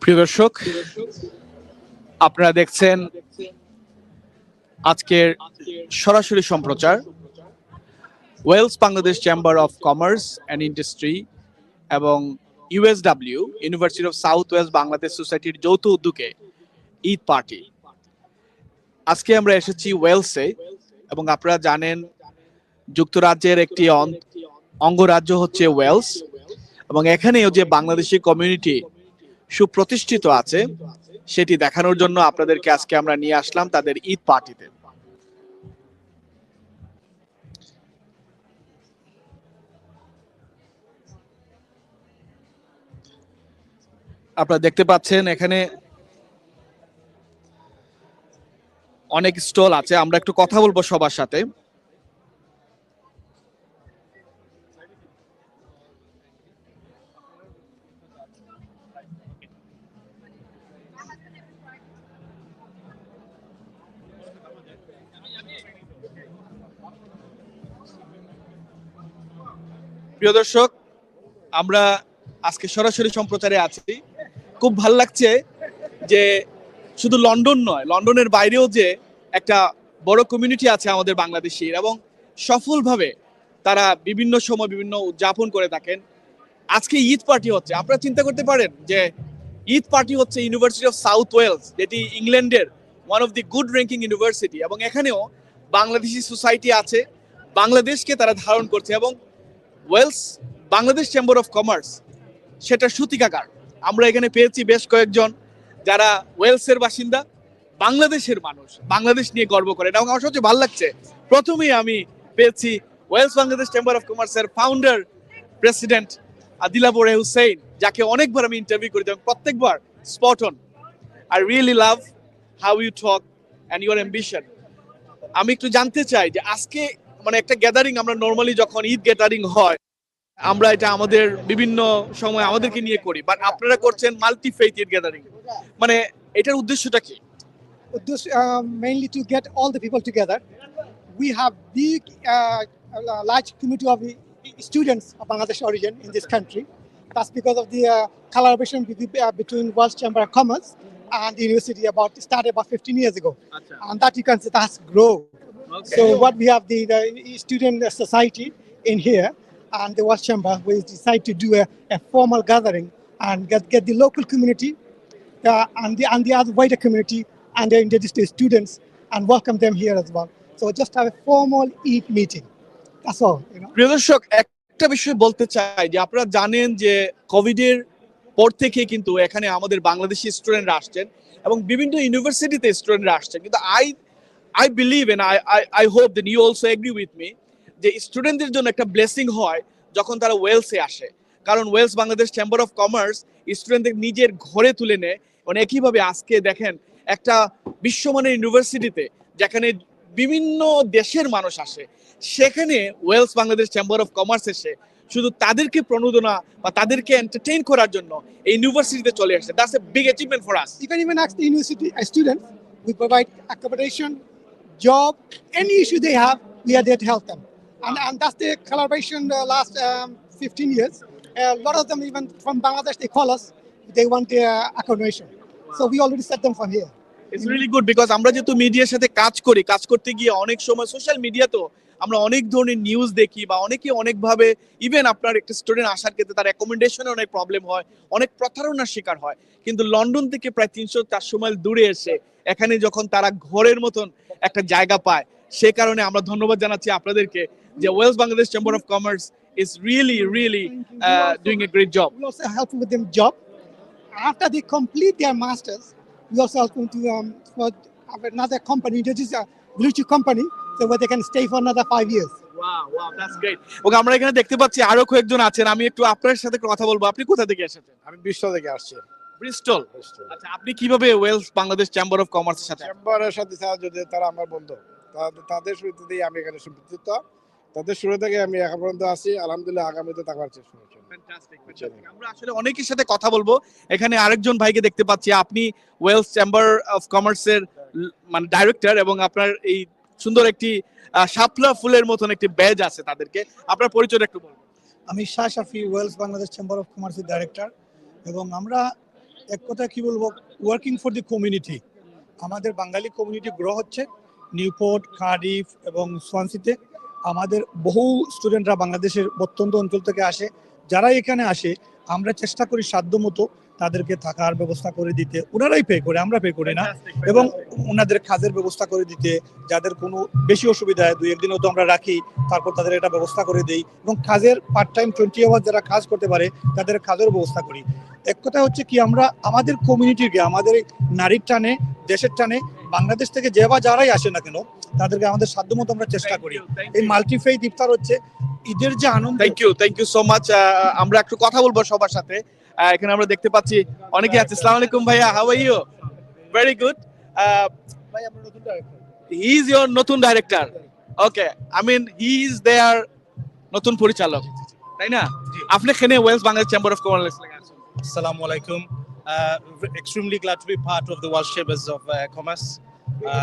প্রিয় দর্শক, আপনারা দেখছেন আজকের সরাসরি সম্প্রচার Wales Bangladesh chamber of commerce and industry এবং U S W university of south Wales Bangladesh সোসাইটির যৌথ উদ্যোগে ঈদ পার্টি। আজকে আমরা এসেছি ওয়েলসে এবং আপনারা জানেন যুক্তরাজ্যের একটি অঙ্গরাজ্য হচ্ছে ওয়েলস এবং এখানেও যে বাংলাদেশি কমিউনিটি সুপ্রতিষ্ঠিত আছে সেটি দেখানোর জন্য আপনাদেরকে আজকে আমরা নিয়ে আসলাম তাদের ঈদ পার্টিতে। আপনারা দেখতে পাচ্ছেন এখানে অনেক স্টল আছে, আমরা একটু কথা বলবো সবার সাথে। প্রিয় দর্শক, আমরা আজকে সরাসরি সম্প্রচারে আছি। খুব ভালো লাগছে যে শুধু লন্ডন নয়, লন্ডনের বাইরেও যে একটা বড় কমিউনিটি আছে আমাদের বাংলাদেশির এবং সফলভাবে তারা বিভিন্ন সময় বিভিন্ন উদযাপন করে থাকেন। আজকে ঈদ পার্টি হচ্ছে, আপনারা চিন্তা করতে পারেন যে ঈদ পার্টি হচ্ছে ইউনিভার্সিটি অফ সাউথ ওয়েলস, যেটি ইংল্যান্ডের one of the good ranking university, এবং এখানেও বাংলাদেশি সোসাইটি আছে, বাংলাদেশকে তারা ধারণ করছে এবং Wales Bangladesh chamber of commerce সেটা সূতিকাগার। আমরা এখানে পেয়েছি বেশ কয়েকজন যারা ওয়েলসের বাসিন্দা, বাংলাদেশের মানুষ, বাংলাদেশ নিয়ে গর্ব করে, এবং আমার সবচেয়ে ভালো লাগছে প্রথমেই আমি পেয়েছি ওয়েলস বাংলাদেশ চেম্বার অফ কমার্সের ফাউন্ডার প্রেসিডেন্ট দিলাবর হুসেইন, যাকে অনেকবার আমি ইন্টারভিউ করি এবং প্রত্যেকবার spot on. I really love how you talk and your ambition. আমি একটু জানতে চাই যে আজকে মানে একটা গ্যাদারিং, আমরা নর্মালি যখন ঈদ গ্যাদারিং হয় আমরা এটা আমাদের বিভিন্ন সময় আমাদেরকে নিয়ে করি, বাট আপনারা করছেন মাল্টি ফেইথ ঈদ গ্যাদারিং, মানে এটার উদ্দেশ্যটা কি? Mainly to get all the people together. We have big, large community of students of Bangladesh origin in this country. That's because of the collaboration between World Chamber of Commerce and the university started about 15 years ago. Achha. And that you can see that's grown. Okay. So what we have the student society in here and the World Chamber, we decide to do a formal gathering and get the local community and the other wider community and the industry students and welcome them here as well. So just have a formal Eid meeting. That's all. প্রিয় দর্শক, একটা বিষয় বলতে চাই যে আপনারা জানেন যে কোভিডের পর থেকে কিন্তু এখানে আমাদের বাংলাদেশি স্টুডেন্টরা আসছেন এবং বিভিন্ন ইউনিভার্সিটিতে স্টুডেন্টরা আসছেন, কিন্তু I believe and I hope that you also agree with me যে স্টুডেন্টদের জন্য একটা ব্লেসিং হয় যখন তারা ওয়েলসে আসে, কারণ Wales Bangladesh chamber of commerce স্টুডেন্টদের নিজের ঘরে তুলে নেয়। মানে একইভাবে আজকে দেখেন একটা বিশ্বমানের ইউনিভার্সিটিতে যেখানে বিভিন্ন দেশের মানুষ আসে, সেখানে Wales Bangladesh chamber of commerce এসে শুধু তাদেরকে প্রণোদনা বা তাদেরকে এন্টারটেইন করার জন্য এই ইউনিভার্সিটিতে চলে আসছে। That's a big achievement for us. You can even ask the university students. We provide accommodation, job, any issue they have, we are there to help them. And that's the collaboration the last 15 years. A lot of them, even from Bangladesh, they call us. They want their accommodation. So we already set them from here. It's really good because আমরা যেহেতু মিডিয়ার সাথে কাজ করি, কাজ করতে গিয়ে অনেক সময় সোশ্যাল মিডিয়াতেও আমরা অনেক ধরনের নিউজ দেখি বা অনেকে অনেকভাবে, ইভেন আপনার একটা স্টুডেন্ট আসার ক্ষেত্রে তার অ্যাকোমোডেশনে অনেক প্রবলেম হয়, অনেক প্রতারণার শিকার হয়, কিন্তু লন্ডন থেকে প্রায় 300-400 মাইল দূরে এসে এখানে যখন তারা ঘরের মতন একটা জায়গা পায়, সে কারণে আমরা ধন্যবাদ জানাচ্ছি আপনাদেরকে যে Wales Bangladesh chamber of commerce is really doing a great job. We also help them with their job. After they complete their masters, we also help them to for another company. This is a blue chip company, so where they can stay for another 5 years. Wow, that's great. ওকে, আমরা এখানে দেখতে পাচ্ছি আরো কয়েকজন আছেন, আমি একটু আপনার সাথে কথা বলবো। আপনি কোথা থেকে এসেছেন? আমি বিশ্ব থেকে আসছি। ব্রিস্টল। আচ্ছা, আপনি কিভাবে ওয়েলস বাংলাদেশ চেম্বার অফ কমার্সের সাথে? চেম্বারের সাথে যদি তারা আমার বন্ধু, তাদের শুরু থেকেই আমি এখানে সম্পৃক্ত। তাদের শুরু থেকে আমি এখন পর্যন্ত আছি, আলহামদুলিল্লাহ আগামীতে থাকার চেষ্টা করছি। আমরা আসলে অনেকের সাথে কথা বলবো। এখানে আরেকজন ভাইকে দেখতে পাচ্ছি, আপনি ওয়েলস চেম্বার অফ কমার্সের মানে ডাইরেক্টর, এবং আপনার এই সুন্দর একটি শাপলা ফুলের মতন একটি ব্যাজ আছে তাদেরকে। আপনার পরিচয়টা একটু বলুন। আমি শাহ শাফি, ওয়েলস বাংলাদেশ চেম্বার অফ কমার্সের ডাইরেক্টর, এবং আমরা এক কথা কি বলবো, ওয়ার্কিং ফর দি কমিউনিটি। আমাদের বাঙালি কমিউনিটি গ্রো হচ্ছে নিউপোর্ট, কার্ডিফ এবং সোয়ানসিতে। আমাদের বহু স্টুডেন্টরা বাংলাদেশের প্রত্যন্ত অঞ্চল থেকে আসে। যারা এখানে আসে আমরা চেষ্টা করি সাধ্যমতো তাদেরকে থাকার ব্যবস্থা করে দিতে। ওনারাই পে করে, আমরা পে করি না। এবং ওনাদের কাজের ব্যবস্থা করে দিতে, যাদের কোনো বেশি অসুবিধা হয় 2-1 দিনও তো আমরা রাখি, তারপর তাদের একটা ব্যবস্থা করে দিই। এবং কাজের পার্ট টাইম 20 আওয়ার যারা কাজ করতে পারে তাদের কাজের ব্যবস্থা করি। এক কথা হচ্ছে কি, আমরা আমাদের কমিউনিটিকে, আমাদের নারীর টানে, দেশের টানে, বাংলাদেশ থেকে যে বা যারাই আসে না কেন তাদেরকে আমাদের সাধ্যমতো আমরা চেষ্টা করি। এই মাল্টিফেইথ ইফতার হচ্ছে ঈদের যে আনন্দ। Thank you so much. আমরা একটু কথা বলবো সবার সাথে। এখানে আমরা দেখতে পাচ্ছি অনেকে আছে। আসসালামু আলাইকুম ভাইয়া, how are you? Very good. ভাই আমরা নতুন ডাইরেক্টর। হি ইজ ইওর নতুন director. Okay, I mean he is there নতুন পরিচালক, তাই না? আপনি এখানে Wales Bangladesh chamber of commerce লাগে আছেন। Assalamu alaikum. Extremely glad to be part of the World Chambers of Commerce,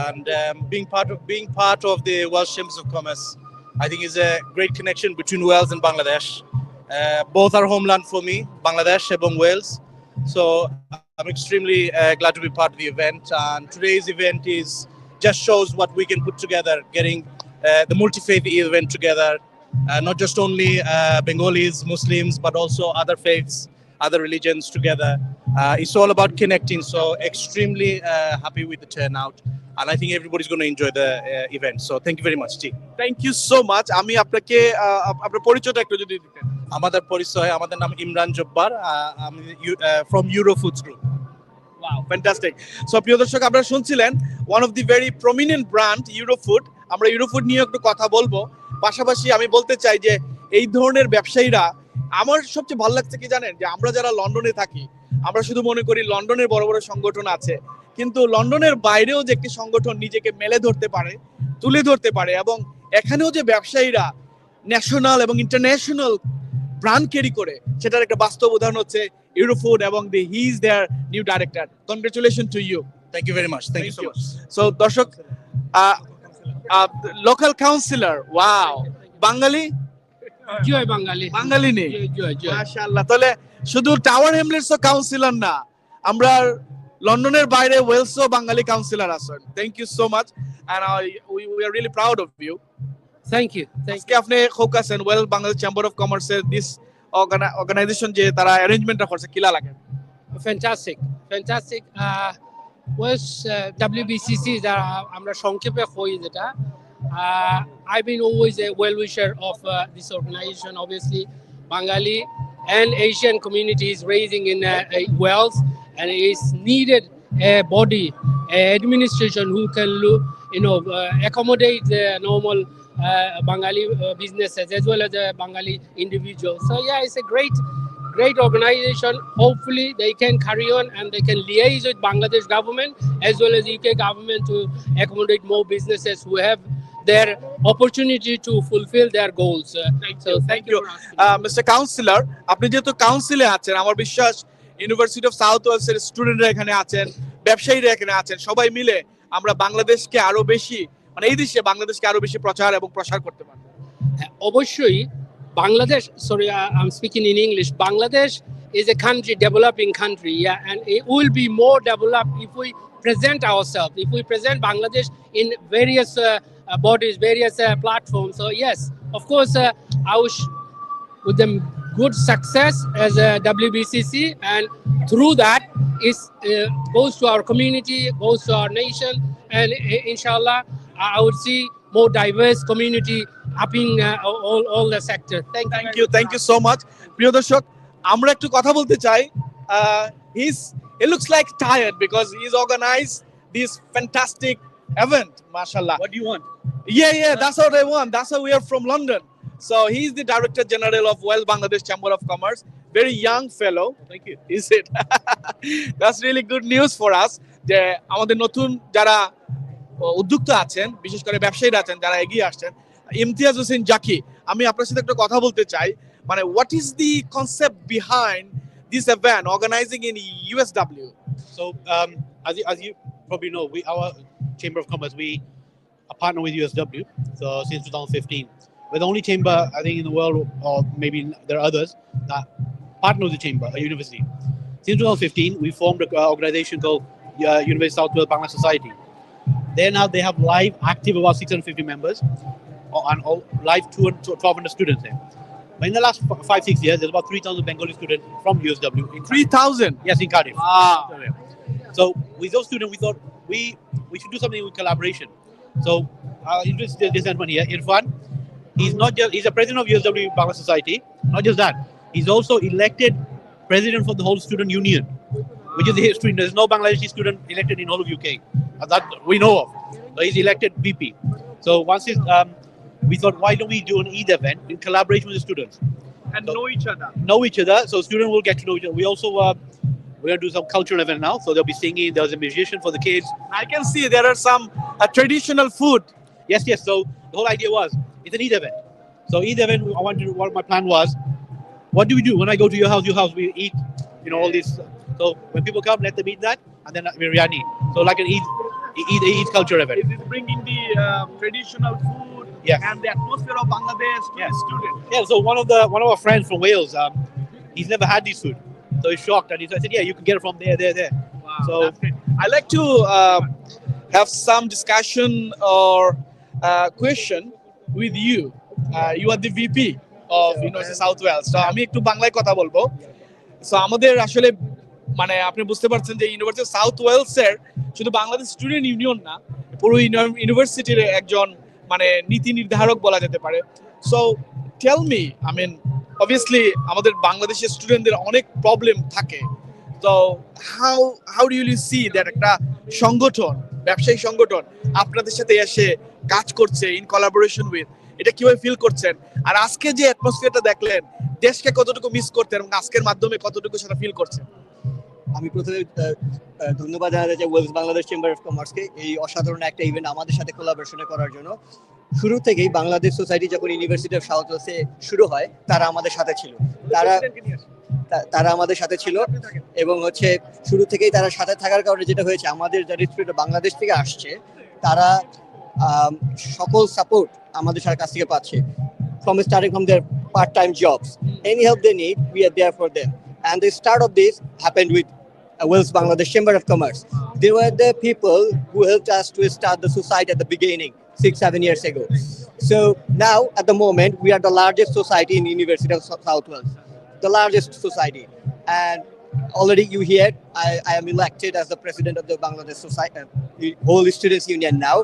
and being part of the World Chambers of Commerce, I think is a great connection between Wales and Bangladesh. Both are homeland for me, Bangladesh and Wales. So I'm extremely glad to be part of the event. And today's event is just shows what we can put together, getting the multi-faith event together, not just only Bengalis, Muslims, but also other faiths, other religions together. It's all about connecting. So extremely happy with the turnout, and I think everybody's going to enjoy the event. So thank you very much, T. Thank you so much. আমি আপনাকে আপনার পরিচয়টা একটু যদি দিতেন। আমাদের পরিচয়, আমাদের নাম ইমরান জব্বার, আমি from Euro Foods Group. Wow, fantastic. So প্রিয় দর্শক, আপনারা শুনছিলেন one of the very prominent brand Eurofood. আমরা ইউরোফুড নিয়ে একটু কথা বলবো। পাশাপাশি আমি বলতে চাই যে এই ধরনের ব্যবসায়ীরা, আমার সবচেয়ে ভালো লাগছে কি জানেন, যে আমরা যারা লন্ডনে থাকি আমরা শুধু মনে করি লন্ডনের বড় বড় সংগঠন আছে, কিন্তু লন্ডনের বাইরেও যে একটি সংগঠন নিজেকে মেলে ধরতে পারে, তুলে ধরতে পারে, এবং এখানেও যে ব্যবসায়ীরা ন্যাশনাল এবং ইন্টারন্যাশনাল ব্র্যান্ড ক্যারি করে, সেটার একটা বাস্তব উদাহরণ হচ্ছে ইউরোফুড, এবং he is there new director. Congratulation to you. Thank you very much. Thank you so much. So দর্শক, লোকাল কাউন্সিলর, ওয়াও, বাঙালি জয় বাঙালি, বাঙালি নেই, জয় জয়। মাশাআল্লাহ। তাহলে শুধু টাওয়ার হ্যামলেটস কাউন্সিলর না, আমরা লন্ডনের বাইরে ওয়েলসও বাঙালি কাউন্সিলর আছেন। Thank you so much, and we are really proud of you. Thank you. আজকে আপনি খোক আছেন ওয়েল বাংলাদেশ চেম্বার অফ কমার্সের দিস অর্গানাইজেশন যে তারা অ্যারেঞ্জমেন্টটা করছে, কিলা লাগে? ফ্যান্টাস্টিক। ওয়েস WBCC যারা আমরা সংক্ষেপে কই যেটা, I've been always a well-wisher of this organization. Obviously, Bengali and Asian community is raising in Wales, and it's needed a body, a administration who can accommodate the normal Bengali businesses as well as the Bengali individuals. So yeah, it's a great organization. Hopefully they can carry on and they can liaise with Bangladesh government as well as UK government to accommodate more businesses who have their opportunity to fulfill their goals. Thank you. Mister councillor, আপনি যেহেতু কাউন্সিলে আছেন, আমার বিশ্বাস university of south ওয়েলসের স্টুডেন্টরা এখানে আছেন, ব্যবসায়ীরা এখানে আছেন, সবাই মিলে আমরা বাংলাদেশকে আরো বেশি, মানে এই দেশে বাংলাদেশকে আরো বেশি প্রচার এবং প্রসার করতে পারবো। অবশ্যই Bangladesh, sorry, I'm speaking in English. Bangladesh is a country, developing country, yeah, and it will be more developed if we present ourselves, if we present Bangladesh in various bodies, various platforms. So yes, of course, I wish with them good success as a WBCC, and through that is goes to our community, goes to our nation, and inshallah I would see more diverse community upping all the sector. Thank you so much. প্রিয় দর্শক, আমরা একটু কথা বলতে চাই। He looks like tired because he's organized this fantastic event. Mashallah. What do you want? Yeah, that's what I want. That's why we are from London. So he's the Director General of Wales Bangladesh Chamber of Commerce. very young fellow. Thank you. Is it? That's really good news for us. যে আমাদের নতুন যারা উদ্যোক্তা আছেন, বিশেষ করে ব্যবসায়ীরা আছেন যারা এগিয়ে আসছেন, ইমতিয়াজ হোসেন জাকি, আমি আপনার সাথে একটা কথা বলতে চাই, মানে what is the concept behind this event organizing in USW? So, as you probably know, our Chamber of Commerce, we are partner with USW. So since 2015, we're the only chamber I think in the world, or maybe there are others that partner with the chamber, a university. Since 2015, we formed an organization called University South Wales Bangla Society. They have live, active about 650 members, and all live 1,200 students there. But in the last 5-6 years, there's about 3,000 Bengali students from USW. 3,000. Yes, in Cardiff. Wow. So with those students, we thought we should do something with collaboration. So introduce this gentleman here, Irfan. He's a president of USW Bangla Society. Not just that, he's also elected president for the whole student union, which is the history. There's no Bangladeshi student elected in all of UK that we know of. So he's elected VP. So once we thought, why don't we do an Eid event in collaboration with the students? And So- know each other. Know each other, so students will get to know each other. We also we're gonna do some cultural event now, so there'll be singing. There's a musician for the kids. I can see there are some traditional food. Yes. So the whole idea was it's an Eid event. So Eid event, what my plan was. What do we do when I go to your house? We eat, all this. So when people come, let them eat that, and then biryani. So like an Eid culture event. It is bringing the traditional food Yes. and the atmosphere of Bangladesh to Yes. the student. Yeah. So one of our friends from Wales, he's never had this food, so he's shocked, and I said, yeah, you can get it from there. Wow, So- that's great. I like to have some discussion or question with you. You are the VP of University of South Wales. So আমি একটু বাংলায় কথা বলবো। So আমাদের আসলে মানে আপনি বুঝতে পারছেন যে ইউনিভার্সিটি অফ সাউথ ওয়েলস এর শুধু বাংলাদেশ স্টুডেন্ট ইউনিয়ন না, পুরো ইউনিভার্সিটির একজন মানে নীতি নির্ধারক বলা যেতে পারে। So tell me, I mean obviously আমাদের বাংলাদেশের স্টুডেন্টদের অনেক প্রবলেম থাকে। তো how do you see that একটা সংগঠন, ব্যবসায়িক সংগঠন আপনাদের সাথে এসে কাজ করছে ইন কোলাবোরেশন উইথ, এটা কিভাবে ফিল করছেন? আর আজকে যে অ্যাটমসফিয়ারটা দেখলেন, দেশকে কতটুকু মিস করতেন এবং আজকের মাধ্যমে কতটুকু সেটা ফিল করছেন? আমি প্রথমে ধন্যবাদ জানাতে চাই ওয়েলস বাংলাদেশ চেম্বার অফ কমার্সকে এই অসাধারণ একটা ইভেন্ট আমাদের সাথে কোলাবোরেশন করার জন্য। শুরু থেকেই বাংলাদেশ সোসাইটি যখন ইউনিভার্সিটি অফ সাউথ ওয়েলসে শুরু হয়, তারা আমাদের সাথে ছিল। তারা আমাদের সাথে ছিল এবং শুরু থেকেই তারা সাথে থাকার কারণে যেটা হয়েছে, আমাদের যারা স্টুডেন্ট বাংলাদেশ থেকে আসছে, তারা সকল সাপোর্ট আমাদের কাছ থেকে পাচ্ছে, starting from their part-time jobs. Any help they need, we are there for them. And the start of this happened with Wales Bangladesh Chamber of Commerce. They were the people who helped us to start the society at the beginning 6-7 years ago. So now at the moment we are the largest society in University of South Wales, the largest society. And already you hear I am elected as the president of the Bangladesh Society, whole students union now.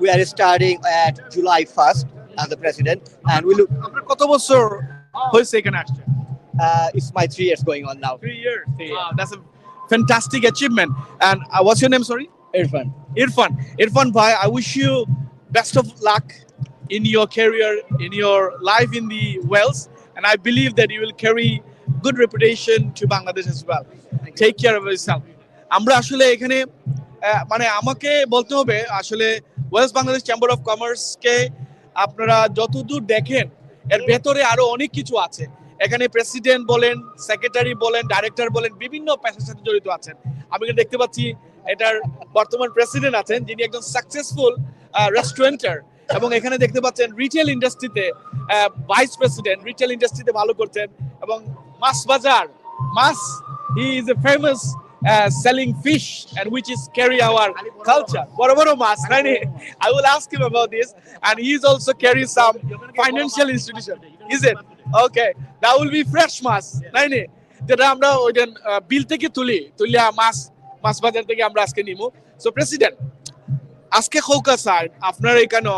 We are starting at July 1st as the president, and we look. আপনার কত বছর হয়েছে এখানে আসছে? It's my 3 years going on now. 3 years. Wow, that's a fantastic achievement. And what's your name? Sorry, Irfan. Irfan bhai, I wish you best of luck in your career, in your life in the Wales, and I believe that you will carry good reputation to Bangladesh as well. Take care of yourself. আমরা আসলে এখানে মানে আমাকে বলতে হবে আসলে Wales Bangladesh chamber of commerce কে আপনারা যতদূর দেখেন এর ভেতরে আরো অনেক কিছু আছে। এখানে প্রেসিডেন্ট বলেন, সেক্রেটারি বলেন, ডাইরেক্টর বলেন, বিভিন্ন পেশার সাথে জড়িত আছেন। আমি এখানে দেখতে পাচ্ছি এটার বর্তমান প্রেসিডেন্ট আছেন, যিনি একজন সাকসেসফুল রেস্টুরেন্টার, এবং এখানে দেখতে পাচ্ছেন রিটেল ইন্ডাস্ট্রিতে ভাইস প্রেসিডেন্ট, রিটেল ইন্ডাস্ট্রিতে ভালো করছেন, এবং মাছ বাজার he is a famous selling fish and which is carry our culture. বড় বড় মাছ, right? I will ask him about this, and he is also carry some financial institution. Is it? Okay, that will be fresh much, right? যেটা আমরা ওই বিল থেকে তুলিয়া মাছ বাজার থেকে আমরা আজকে নিমু। So president, আজকে খৌকা স্যার আপনার এখানে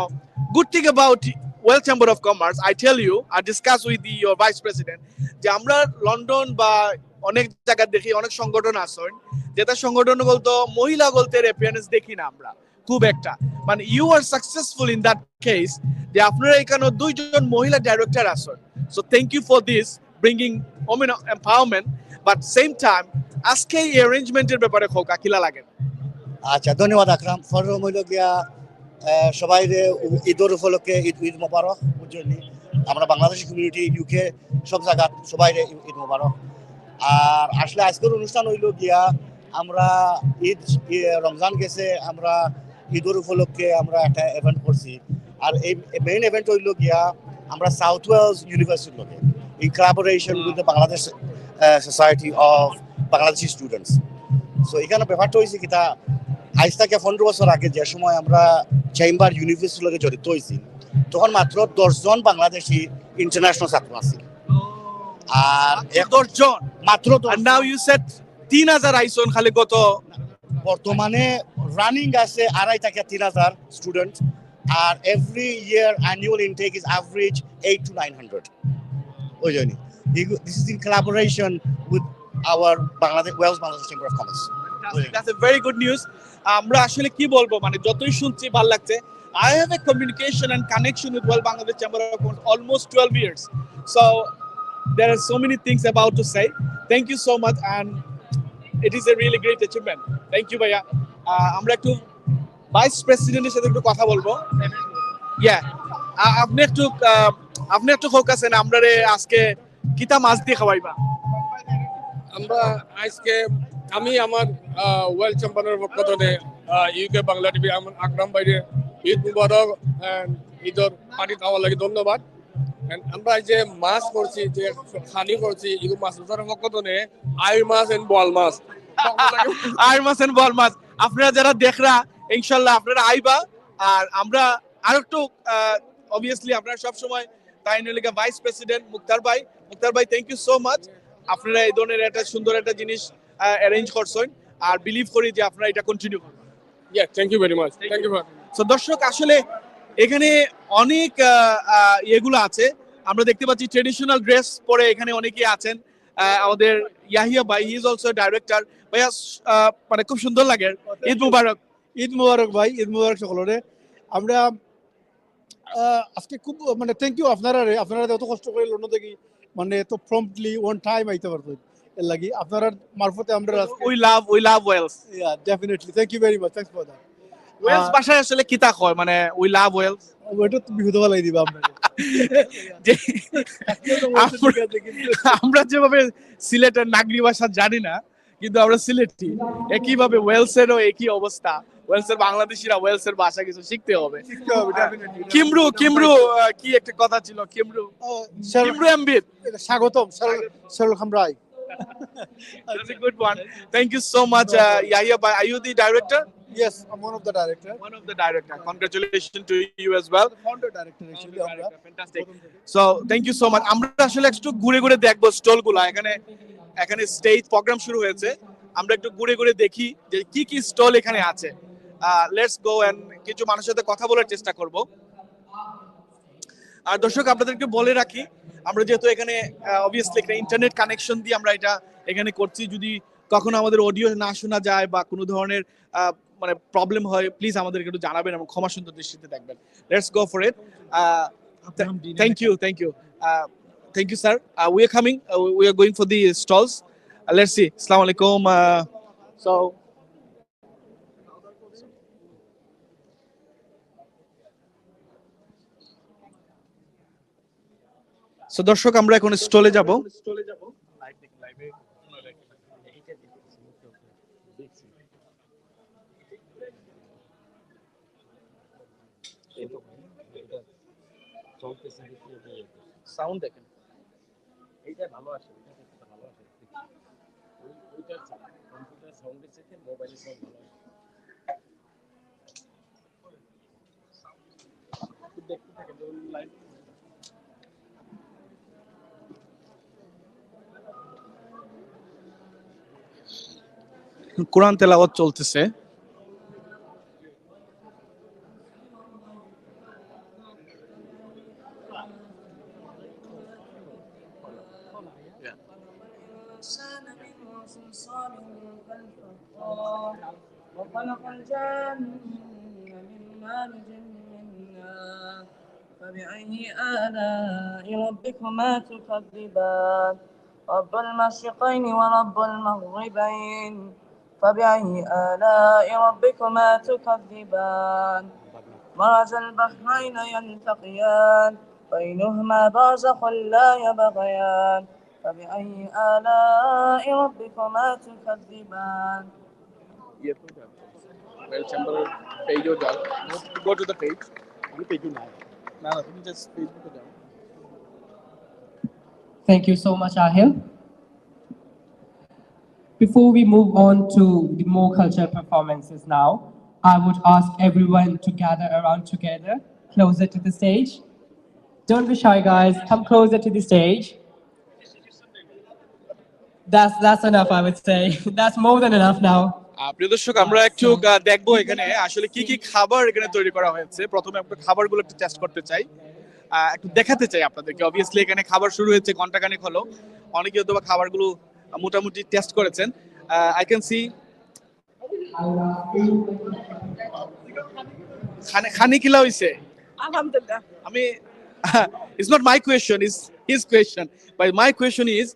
good thing about Wales Chamber of Commerce, I tell you, I discuss with your vice president, যে আমরা লন্ডন বা অনেক জায়গা দেখি অনেক সংগঠন আছেন যেটা সংগঠন বলতো মহিলা বলতে অ্যাপিয়ারেন্স দেখি না আমরা খুব একটা, মানে you are successful in that case যে আপনারা এখানে 2 জন মহিলা ডাইরেক্টর আছেন। So thank you for this bringing women empowerment, but same time আজকে এই অ্যারেঞ্জমেন্টের ব্যাপারে হোক কিলা লাগে? আচ্ছা, ধন্যবাদ আকরাম। ফরম হইল গিয়া সবাই ঈদের উপলক্ষে ঈদ মোবারক বুঝলি। আমরা বাংলাদেশি কমিউনিটি ইউকে সব জায়গা সবাই ঈদ মোবারক। আর আসলে আজকের অনুষ্ঠান হইল গিয়া আমরা ঈদ রমজান গেছে, আমরা ঈদের উপলক্ষে আমরা একটা ইভেন্ট করছি। আর এই মেইন ইভেন্ট হইল গিয়া আমরা সাউথ ওয়েলস ইউনিভার্সিটির লোকে in collaboration with the Bangladesh society of Bangladeshi students. So এখানে ব্যাপারটা হয়েছে কি, তা আজ থেকে 15 বছর আগে যে সময় আমরা চেম্বার ইউনিভার্সিটির লোকে জড়িত হয়েছি, তখন মাত্র 10 জন বাংলাদেশি ইন্টারন্যাশনাল ছাত্র আছে। আর 10 জন মাত্র। and now you said 3000 আইসন খালি গত। বর্তমানে রানিং আছে 2.5 থেকে 3000 স্টুডেন্ট। আর every year annual intake is average 8 to 900 ওই জন্য। This is in collaboration with our Wales Bangladesh chamber of commerce. That's a very good news. আমরা আসলে কি বলবো, মানে যতই শুনছি ভালো লাগছে। I have a communication and connection with World Bangladesh Chamber of Commerce almost 12 years. So there are so many things about to say. Thank you so much and it is a really great achievement. Thank you ভাইয়া। আমরা একটু vice প্রেসিডেন্টের সাথে একটু কথা বলবো। Yeah, আপনি একটু ফোকাস না আমরা আজকে কিতা মাছ দিয়ে খাওয়াইবা? আমরা আজকে আমি আমার ওয়ার্ল্ড চ্যাম্পিয়নের পক্ষ থেকে ইউকে বাংলা টিভি আমার আকরাম ভাইয়ের ঈদ মুবারক ঈদের পার্টি খাওয়ার লাগে ধন্যবাদ। আমরা যে মাছ করছি, যে খানি করছি, এগুলো মাছ বাজারের পক্ষ থেকে আই মাছ এন্ড বল মাছ। আই মাছ এন্ড বল মাছ আপনারা যারা দেখরা ইনশাআল্লাহ আপনারা আইবা। আর আমরা আরেকটু অবভিয়াসলি আপনারা সব সময় তাই নিয়ে ভাইস প্রেসিডেন্ট মুক্তার ভাই থ্যাংক ইউ সো মাচ। আপনারা এই ধরনের একটা সুন্দর একটা জিনিস অ্যারেঞ্জ করছেন আর বিলিভ করি যে আপনারা এটা কন্টিনিউ করবেন। Yeah, thank you very much. Thank you. So দর্শক আসলে এখানে অনেক এগুলো আছে, আমরা দেখতে পাচ্ছি ট্রেডিশনাল ড্রেস পরে এখানে অনেকেই আছেন। আমাদের ইয়াহিয়া ভাই, হি ইজ অলসো ডাইরেক্টর। ভাইয়া মানে খুব সুন্দর লাগে। ঈদ মুবারক। ঈদ মুবারক ভাই, ঈদ মুবারক সকলরে। আমরা আজকে খুব মানে থ্যাংক ইউ আপনারা এত কষ্ট করে লন্ডন থেকে মানে এত প্রম্পটলি ওয়ান টাইম আইতে পারবেন, এর লাগি আপনারা মারফতে আমরা we love Wales. Yeah definitely, thank you very much, thanks for that. Wales ভাষায় আসলে কিতা কয়, মানে উই লাভ ওয়েলস? ওইটা তো বিহুদ বলাই দিবা আপনাকে। আমরা যেভাবে সিলেটের নাগরি ভাষা জানি না, কিন্তু আমরা সিলেটি, একইভাবে ওয়েলসেরও একই অবস্থা। ওয়েলসের বাংলাদেশিরা ওয়েলসের ভাষা কিছু শিখতে হবে। কিমরু কি একটা কথা ছিল, কিমরু এমবিট। স্বাগতম সরল খামরাই। That's a good one. Thank you so much, Yahya. Are you the director? Yes, I'm one of the director. One of the director. Congratulations to you as well. The founder director actually. Fantastic. So thank you so much. আমরা আসলে একটু ঘুরে দেখবো স্টলগুলো। এখানে stage programme শুরু হয়েছে, আমরা একটু ঘুরে দেখি যে কি স্টল এখানে আছে। লেটস গো এন্ড কিছু মানুষের সাথে কথা বলার চেষ্টা করব। আর দর্শক আপনাদেরকে বলে রাখি, আমরা যেহেতু এখানে অবভিয়াসলি একটা ইন্টারনেট কানেকশন দিয়ে আমরা এটা এখানে করছি, যদি কখনো আমাদের অডিও না শোনা যায় বা কোনো ধরনের মানে প্রবলেম হয়, প্লিজ আমাদেরকে একটু জানাবেন এবং ক্ষমা সুন্দর দৃষ্টিতে দেখবেন। Let's go for it. Thank you sir. We are coming, we are going for the stalls. Let's see. আসসালামু আলাইকুম। সো দর্শক আমরা এখন স্টলে যাব। সাউন্ড দেখেন, এইটা ভালো আসে, ভালো আসে। ওইটা কম্পিউটার সাউন্ডের থেকে মোবাইলের সাউন্ড ভালো আসে। দেখতে থাকেন লাইভ। কোরআন তেলাওয়াত চলতেছে। وخلق الجن من مارج من نار فبأي آلاء ربكما تكذبان رب المشرقين ورب المغربين فبأي آلاء ربكما تكذبان مرج البحرين يلتقيان بينهما برزخ لا يبغيان فبأي آلاء ربكما تكذبان. Well chamber page or down. Go to the page. You page now. No, you just Facebook down. Thank you so much, Ahil. Before we move on to the more cultural performances now, I would ask everyone to gather around together, closer to the stage. Don't be shy, guys. Come closer to the stage. That's enough, I would say. That's more than enough now. প্রিয় দর্শক আমরা একটু দেখবো এখানে আসলে কি কি খাবার এখানে তৈরি করা হয়েছে। প্রথমে একটু খাবারগুলো একটু টেস্ট করতে চাই, একটু দেখাতে চাই আপনাদেরকে। অবভিয়াসলি এখানে খাবার শুরু হয়েছে ঘন্টাখানেক হলো, অনেকে হয়তো বা খাবারগুলো মোটামুটি টেস্ট করেছেন। আই ক্যান সি খানি কিলা হইছে আলহামদুলিল্লাহ। আমি it's not my question, it's his question, but my question is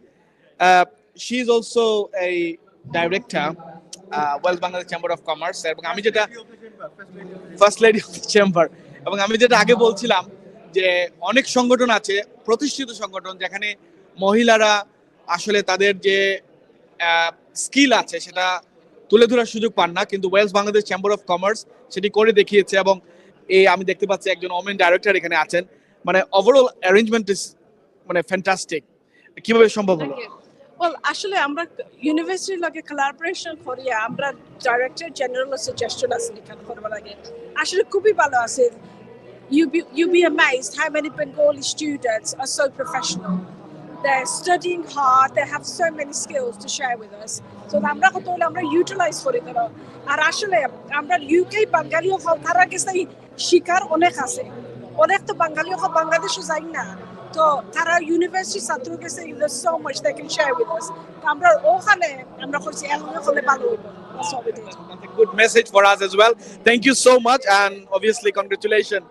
she is also a director West Bangladesh Chamber of Commerce এবং আমি যেটা first lady of the chamber, এবং আমি যেটা আগে বলছিলাম যে অনেক সংগঠন আছে, প্রতিষ্ঠিত সংগঠন যেখানে মহিলারা আসলে তাদের যে স্কিল আছে সেটা তুলে ধরার সুযোগ পান না, কিন্তু West Bangladesh chamber of commerce সেটি করে দেখিয়েছে। এবং এই আমি দেখতে পাচ্ছি একজন ওমেন ডাইরেক্টর এখানে আছেন, মানে ওভারঅল অ্যারেঞ্জমেন্ট ইজ মানে ফ্যান্টাস্টিক। কিভাবে সম্ভব হলো? Well, আসলে আমরা ইউনিভার্সিটির লগে কোলাবোরেশন করি, আমরা ডাইরেক্টর জেনারেল সাজেশন আছে এখানে করবার লাগে। আসলে খুবই ভালো আছে। You be amazed how many Bengali students are so professional. They're studying hard, they have so many skills to share with us. So আমরা কত হলে আমরা ইউটিলাইজ করি তারা। আর আসলে আমরা ইউকে বাঙালি হল তারা কাছে শিকার অনেক আছে, অনেক তো বাঙালি হল বাংলাদেশে যাই না, তো তারা ইউনিভার্সিটি ছাত্র কাছে there's so much they can share with us. আমরা ওখানে আমরা করছি এমন হলে ভালো হইব। That's what we did. That's a good message for us as well. Thank you so much, and obviously congratulations.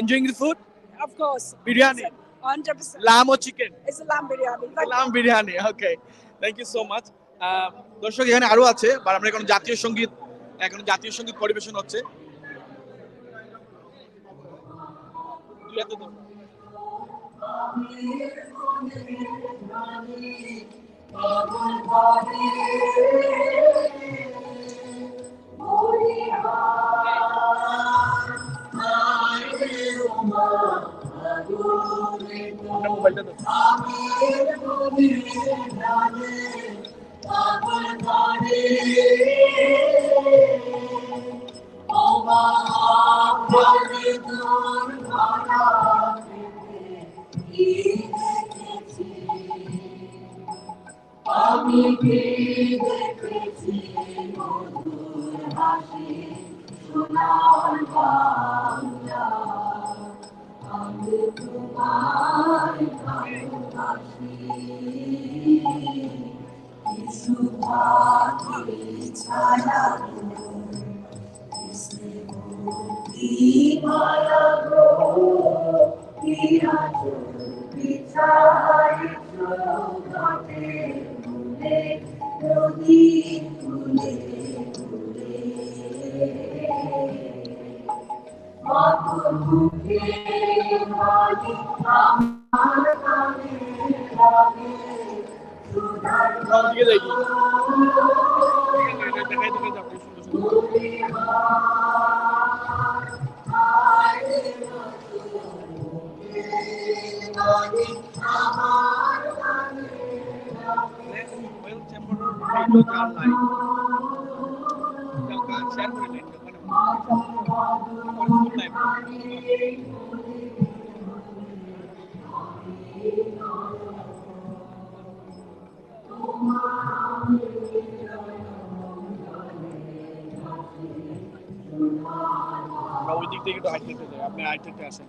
Enjoying the food? Of course. Biryani? 100%. Lamb or chicken? It's a lamb biryani. Lamb biryani. Okay. Thank you so much. দর্শক এখানে আরো আছে, বা আমরা এখন জাতীয় সঙ্গীত পরিবেশন হচ্ছে। আমি দেখেছি মধুর হাসি সোনার বাংলা, আমি তোমায় ভালোবাসি, কিছু ভাবি ছায়া কি মায়া গো, পিয়াজ পিছাই ঘাটে তুলে নদী তুলে তুলে মুখে বাণী আমার কানে লাগে সুধার ওই দিক থেকে একটু হাইট দিতে যাই, আপনি হাইট দিতে আসেন।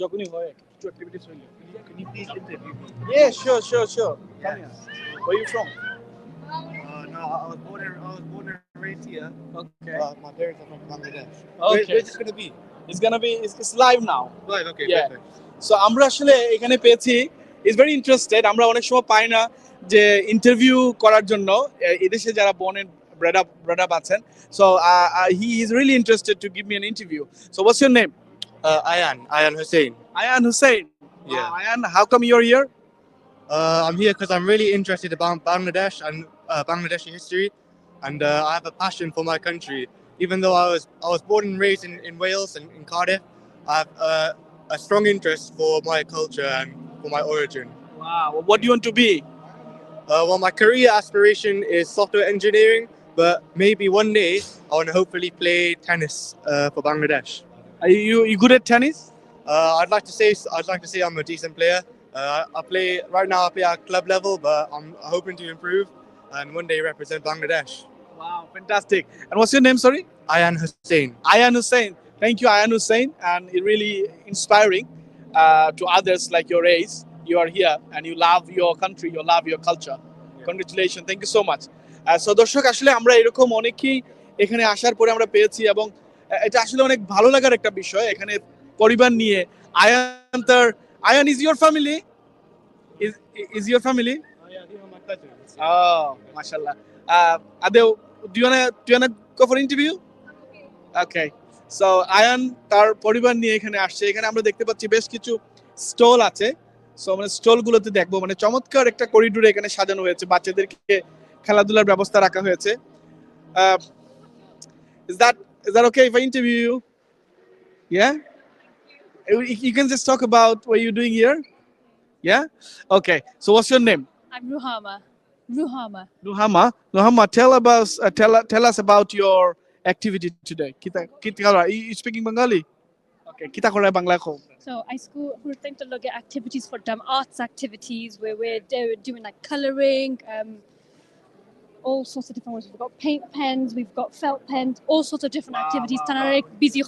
যখনই হয় কিছু অ্যাক্টিভিটিস হইলে can you please interview me? Yeah, sure. Come here. Where are you from? No, I was born and raised here. Okay. My parents are from Bangladesh. Okay. Where's this gonna be? It's live now. Live, okay, Yeah. perfect. So আমরা আসলে এখানে পেয়েছি is very interested. আমরা অনেক সময় পাই না যে interview করার জন্য এদেশে যারা born and bred up আছেন। So he is really interested to give me an interview. So what's your name? Ayan Hussein. Ayan Hussein. Yeah. Ayan, how come you're here? I'm here because I'm really interested about Bangladesh and Bangladeshi history, and I have a passion for my country. Even though I was born and raised in Wales and in Cardiff, I have a strong interest for my culture and for my origin. Wow. What do you want to be? Well, my career aspiration is software engineering, but maybe one day I want to hopefully play tennis for Bangladesh. Are you good at tennis? I'd like to say I'm a decent player. I play at club level, but I'm hoping to improve and one day represent Bangladesh. Wow, fantastic. And what's your name, sorry? Ayan Hussein. Ayan Hussein. Thank you, Ayan Hussein. And it's really inspiring to others like your age. You are here and you love your country, you love your culture. Congratulations. Thank you so much. So দর্শক আসলে আমরা এরকম অনেকেই এখানে আসার পরে আমরা পেয়েছি এবং এটা আসলে অনেক ভালো লাগার একটা বিষয়। এখানে পরিবার নিয়ে Ayan is your family? Is your family? Oh yeah, these are my cousins. Oh, mashallah. Adeo, do you wanna go for interview? Okay. So Ayan তার পরিবার নিয়ে এখানে আসছে। এখানে আমরা দেখতে পাচ্ছি বেশ কিছু স্টল আছে। সো আমরা স্টল গুলোতে দেখবো মানে চমৎকার একটা করিডোরে এখানে সাজানো হয়েছে, বাচ্চাদেরকে খেলাধুলার ব্যবস্থা রাখা হয়েছে। Is that okay if I interview you? Yeah? You can just talk about what you're doing here. Yeah? Okay. So what's your name? I'm Ruhama. Nuhama, tell us about your activity today. You speaking Bengali? Okay. Kita kora Bangla ko. So we're trying to look at activities for them, arts activities where we're doing like colouring, all sorts of different ones. We've got paint pens, we've got felt pens, all sorts of different activities. Busy.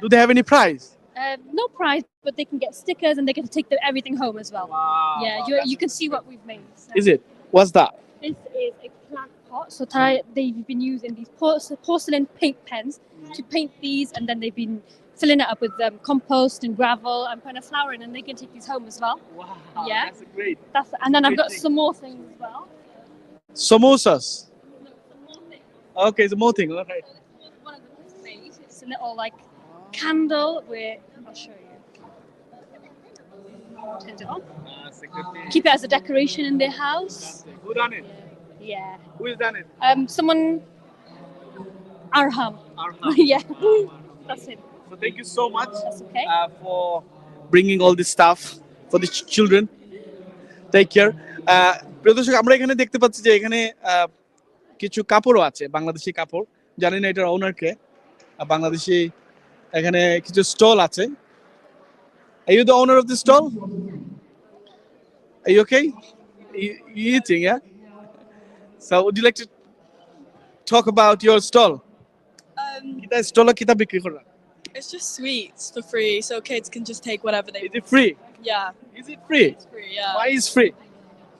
Do they have any prize? No prize, but they can get stickers and they get to take everything home as well. Yeah, you can see what we've made. So. Is it? What's that? This is a plant pot. So they've been using these porcelain paint pens to paint these, and then they've been filling it up with compost and gravel and putting a flower in, and they can take these home as well. Wow, yeah, that's great. And then I've got some more things as well. Samosas. Okay, some more thing. All right. One of them is made. It's a little like candle where I'll show you. Turn it on. Keep it as a decoration in their house. Who done it? Yeah. Who has done it? Someone. Arham. Yeah. That's it. So thank you so much. That's okay. For bringing all this stuff for the children. Take care. প্রিয় দর্শক আমরা এখানে দেখতে পাচ্ছি যে এখানে কিছু কাপড়ও আছে, বাংলাদেশি কাপড়। জানি না এটার ওনার কে। বাংলাদেশি এখানে কিছু স্টল আছে। Are you the owner of the stall? Are you okay? You eating, yeah? So would you like to talk about your stall? Kita stall kita bikri kora? It's just sweets for free, so kids can just take whatever they want. Is it free? Yeah. Is it free? It's free, yeah. Why is free?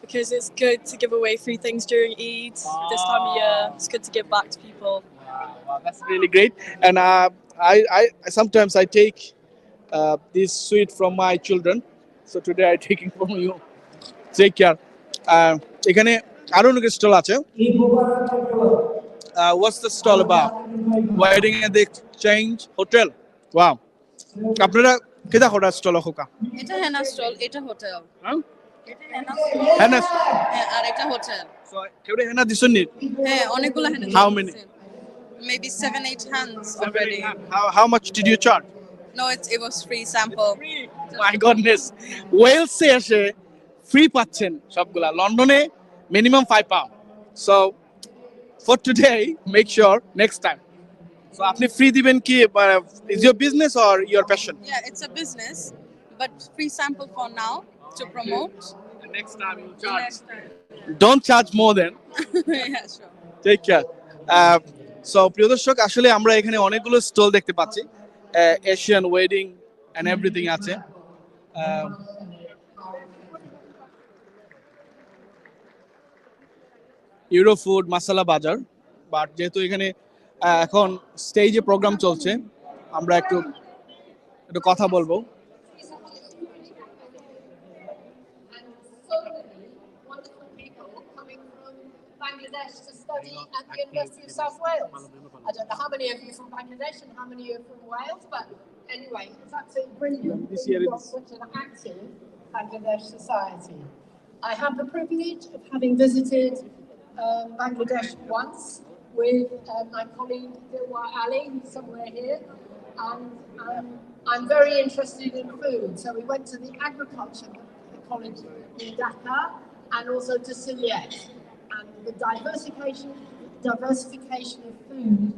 Because it's good to give away free things during Eid this time of year. It's good to give back to people. Wow, that's really great. And I sometimes I take this sweet from my children. So today I'm taking from you. Take care. এখানে আরো অনেক stall আছে। What's the stall about? Wedding and exchange hotel. Wow. আপনারা কেদা করা stall হোকা? এটা হেনা stall, এটা hotel. হ্যাঁ? এটা হেনা হেনা। হ্যাঁ, আর এটা হোটেল। So কেউরে হেনা দিছনি? হ্যাঁ, অনেকগুলো হেনা। How many? Maybe 7-8 hands already. How much did you charge? No, it was free sample. My goodness. ওয়েলসে এসে ফ্রি পাচ্ছেন সবগুলা। লন্ডনে minimum £5. So for today, make sure next time. So আপনি ফ্রি দিবেন কি? Is your business or your passion? Yeah, it's a business, but free sample for now. to promote. Next time you Next time. Don't charge more than. Yeah, sure. Take care. So প্রিয় দর্শক আসলে আমরা এখানে অনেকগুলো stall দেখতে পাচ্ছি Asian wedding and everything আছে euro food মাসালা বাজার বাট যেহেতু এখানে এখন স্টেজে প্রোগ্রাম চলছে আমরা একটু কথা বলবো Bangladesh to study at the University of South Wales. I don't know how many of you are from Bangladesh and how many are from Wales, but anyway, it's absolutely brilliant that you've got such an active Bangladesh society. I have the privilege of having visited Bangladesh once with my colleague Dilwar Ali, who's somewhere here, and I'm very interested in food. So we went to the agriculture college in Dhaka and also to Sylhet. And the diversification of food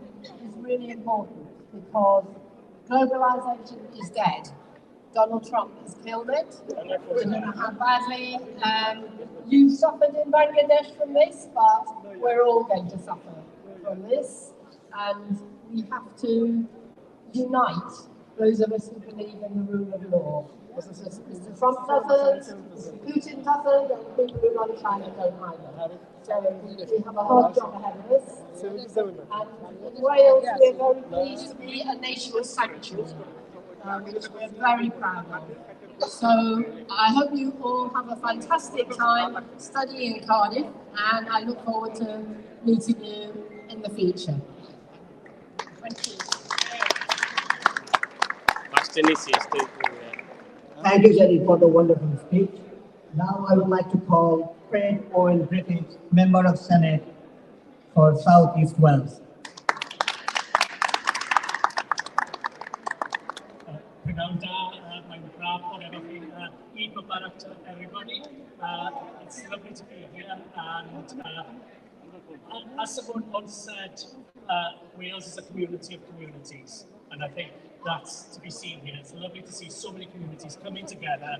is really important because globalization is dead. Donald Trump has killed it. We don't know how badly you've suffered in Bangladesh from this, but we're all going to suffer from this. And we have to unite those of us who believe in the rule of law. Mr. Trump doesn't, Mr. Putin doesn't, and people who run China don't either. So we have a hard job ahead of us. And in Wales, we're very pleased to be a nation of sanctuary, which we're very proud of. So I hope you all have a fantastic time studying in Cardiff, and I look forward to meeting you in the future. Thank you. Thank you, Jenny, for the wonderful speech. Now I would like to call Fred Owen Griffiths, Member of Senate for South East Wales. Eid Mubarak to everybody. It's lovely to be here, and as someone once said, Wales is a community of communities, and I think that's to be seen here. It's lovely to see so many communities coming together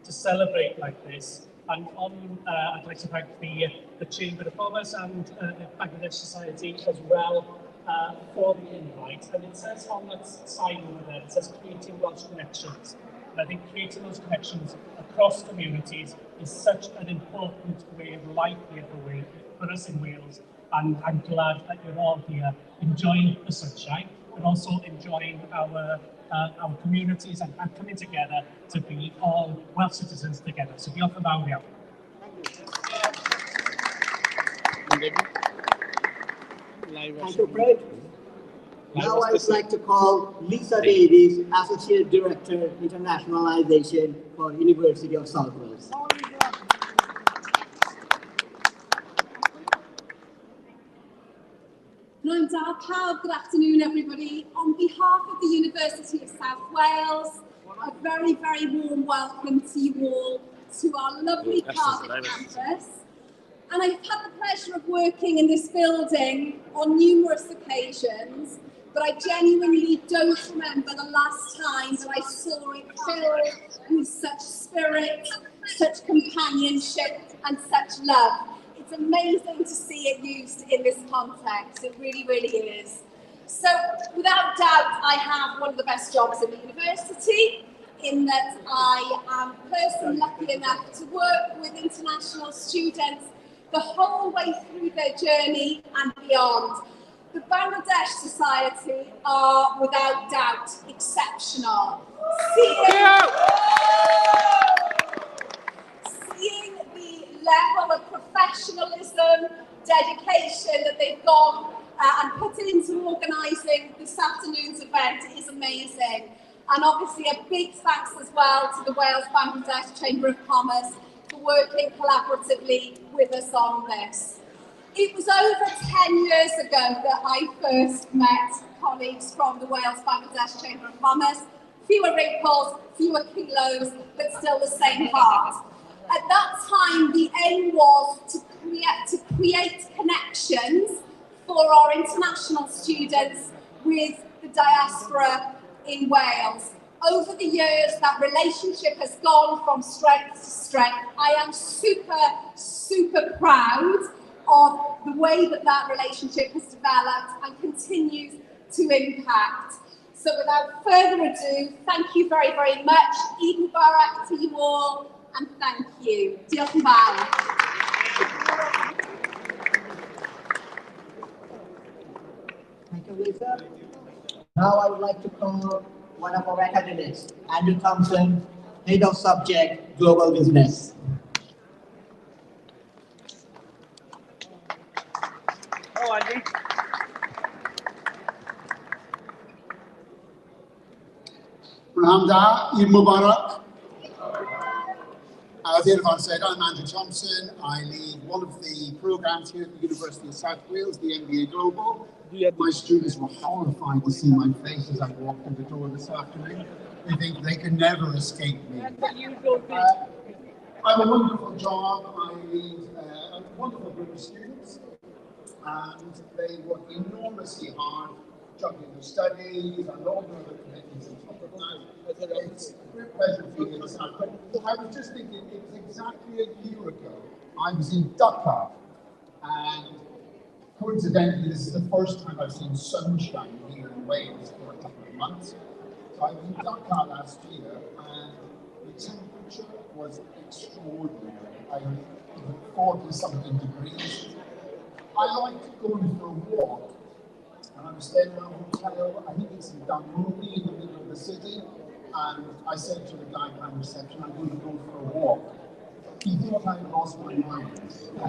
to celebrate like this. And I'd like to thank the Chamber of Commerce and the Bangladesh Society as well for the invite. And it says on that sign over there, it says creating Welsh connections. And I think creating those connections across communities is such an important way of life here for us in Wales. And I'm glad that you're all here enjoying the sunshine, but also enjoying our communities and coming together to be all Welsh citizens together. So diolch yn fawr iawn. Thank you, Fred. Now I would like to call Lisa Davies, Associate Director, Internationalization for University of South Wales. Good afternoon, everybody. On behalf of the University of South Wales, a very, very warm welcome to you all to our lovely Cardiff campus. And I've had the pleasure of working in this building on numerous occasions, but I genuinely don't remember the last time that I saw it filled with such spirit, such companionship, and such love. It's amazing to see it used in this context. It really, really is. So, without doubt, I have one of the best jobs in the university, in that I am personally lucky enough to work with international students the whole way through their journey and beyond. The Bangladesh Society are, without doubt, exceptional. Seeing the level of professionalism, dedication that they've gone and put into organising this afternoon's event is amazing. And obviously a big thanks as well to the Wales Bangladesh Chamber of Commerce for working collaboratively with us on this. It was over 10 years ago that I first met colleagues from the Wales Bangladesh Chamber of Commerce. Fewer wrinkles, fewer kilos, but still the same heart. At that time, the aim was to create connections for our international students with the diaspora in Wales. Over the years, that relationship has gone from strength to strength. I am super, super proud of the way that that relationship has developed and continues to impact. So without further ado, thank you very, very much. Eid Mubarak to you all, and thank you. Diolch yn fawr. Thank you, Lisa. Now I would like to call one of our academics, Andrew Thompson, Head of Subject, Global Business. Oh, Andy. Alhamdulillah, Eid Mubarak. As Irfan said, I'm Andrew Thompson. I lead one of the programs here at the University of South Wales, the MBA Global. My students were horrified to see my face as I walked in the door this afternoon. They think they can never escape me. I have a wonderful job. I lead a wonderful group of students, and they work enormously hard, juggling their studies and all their other commitments on top of that. It's a great pleasure to be here this afternoon. I was just thinking, it was exactly a year ago. I was in Dhaka, and coincidentally, this is the first time I've seen sunshine here in Wales for a couple of months. So I was in Dhaka last year, and the temperature was extraordinary. I was 40-something degrees. I like going for a walk, and I was staying in a hotel. I think it's in Dalmuni, in the middle of the city. And I said to the guy behind reception, I'm going to go for a walk. He thought I had lost my mind. I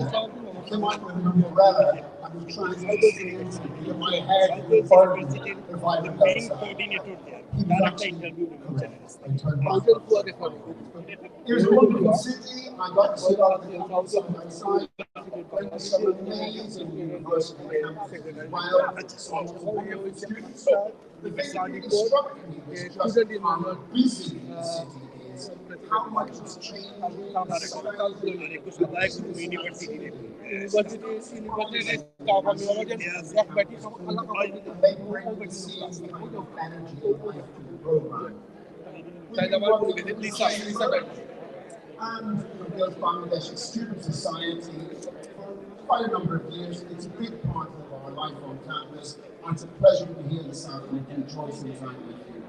came out with an umbrella and was trying to get my head burned if I would go outside. He was actually correct. I turned back. It was a wonderful city. I got to see a lot of the people side by side. Went to some amazing university campuses as well. Students. The thing that really struck me was just how busy the city is, how much it's changed. They bring the same kind of energy and life to the program. And we built Bangladeshi Student Society for quite a number of years. It's a big part of our life on campus, and it's a pleasure to be here this afternoon to enjoy some time with you.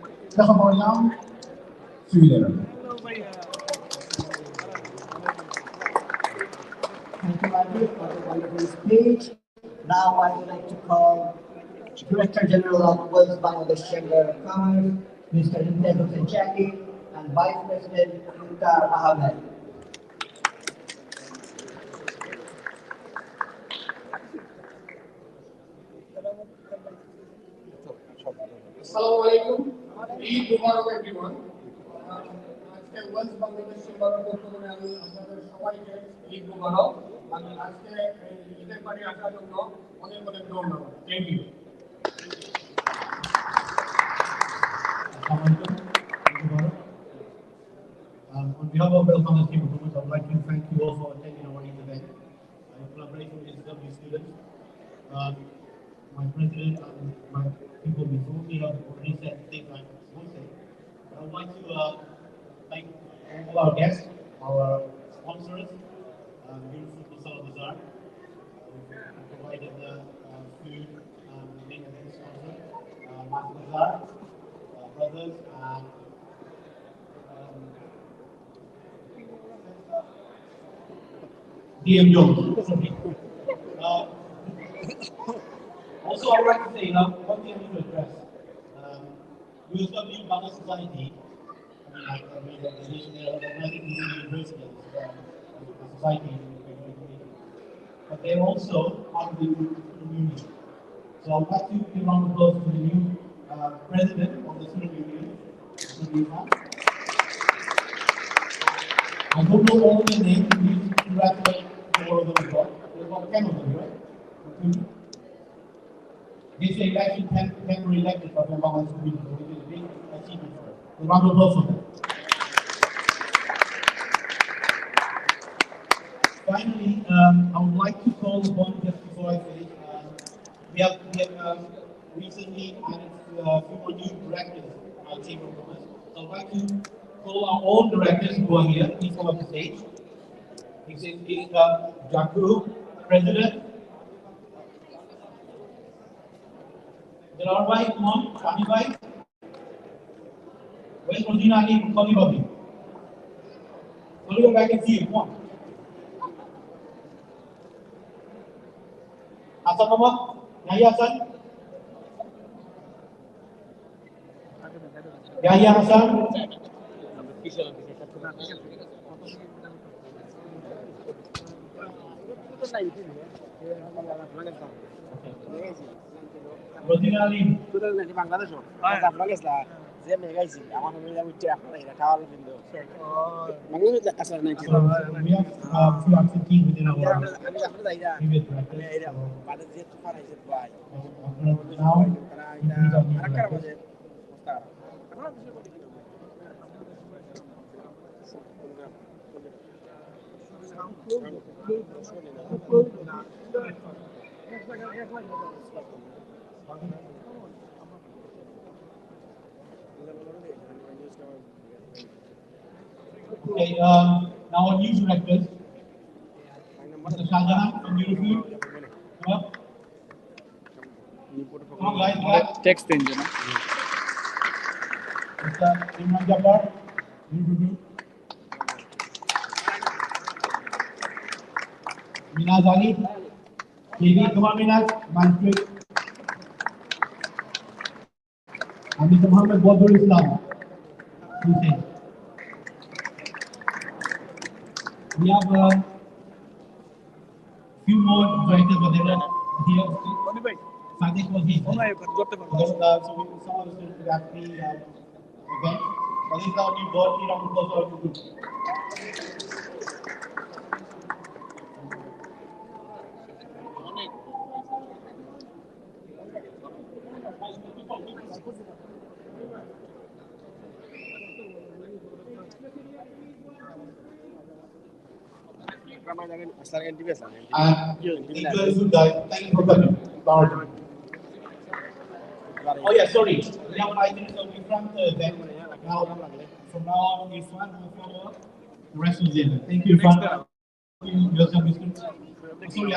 See you later. Thank you, Andrew, for the wonderful speech. Now I would like to call Director General of World Bangladesh Chamber of Commerce, Mr. Imtiaz Hossain Chaki, and Vice President Mukhtar Ahmed. Assalamu alaikum. Eid Mubarak everyone. আজকে Wales Bangladesh চেম্বারের পক্ষ থেকে আমি আপনাদের সবাইকে ঈদ মুবারক। আমি আজকে ঈদের বাড়ি আসার জন্য অনেক অনেক ধন্যবাদ। Thank you. On behalf of Wells Bangladesh Chamber of Commerce, I would like to thank you all for attending our event in collaboration with SW students. My president and my people before me have already said things I won't say. But I would like to thank all our guests, our sponsors, beautiful Masala Bazaar, who provided the food and the main event sponsor, Mas Bazaar, brothers, and DM Jones. Also, I would like to say, one thing I need to address. USW Bangla Society, I mean, the organization there, organizing the university as a society, but they're also part of the union. So I would like to give a round of applause to the new president of the student union, Mr. Rima. I don't know all the names, please congratulate all of them as well. There's about 10 of them, right? This election, 10 were elected for the Bangladesh community, so it is a big achievement for us. A round of applause for them. Finally, I would like to call upon, just before I finish, we have recently added a few more new directors to our Chamber of Commerce. So So I'd like to call our own directors who are here, please come up the stage. This is Jaku, President. Jalal Bhai, come on, Shami Bhai. Where's Rosina Ali from Kali Babi? Go back and see you, come on. Hasan Mama, Yahya Hasan. Yahya Hasan. Rosina Ali. Bangladesh আপনার গেছলা যে আমি গাইছি আমার family উঠে আপনার এটা খাওয়া কিন্তু বাংলাদেশ আসলে নাই We have few absentees within our আমি আপনার যাইরা previous directors. এটা বাদে যে তুফান আইছে ভাই Now, আরেকটা বাজে okay, now our news directors. Mr. Shahjahan from Eurofood. Come up. Come on, guys, come up. Text engine. Mr. Imran Jabbar, Eurofood. Minaz Ali. TV, come on, Minaz. Manfred. And Mr. Muhammad Badrul Islam. Hussein. We have few more directors, but they were here. Sadiq was here. So we saw us at the event. But this is our new board meeting on the close of the group. And Nicholas Woodguy, thank you for coming. Oh yeah, sorry. We have 5 minutes of Ifran then. Now, from now on, Ifran will follow the rest of the event. Thank you, Ifran. Welcome, Mr. Sorry.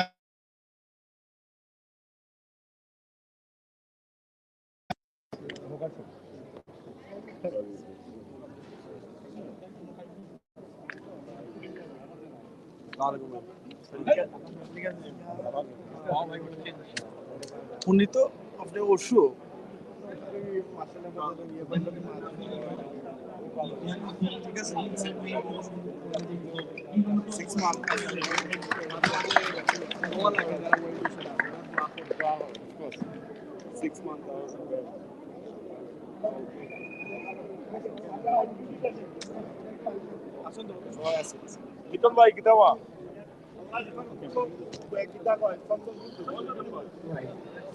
উনি তো আপনি অসু ঠিক আছে 6 months more like that 6 months আসুন তো সবাই আছে বিক্রম ভাই কি দেওয়া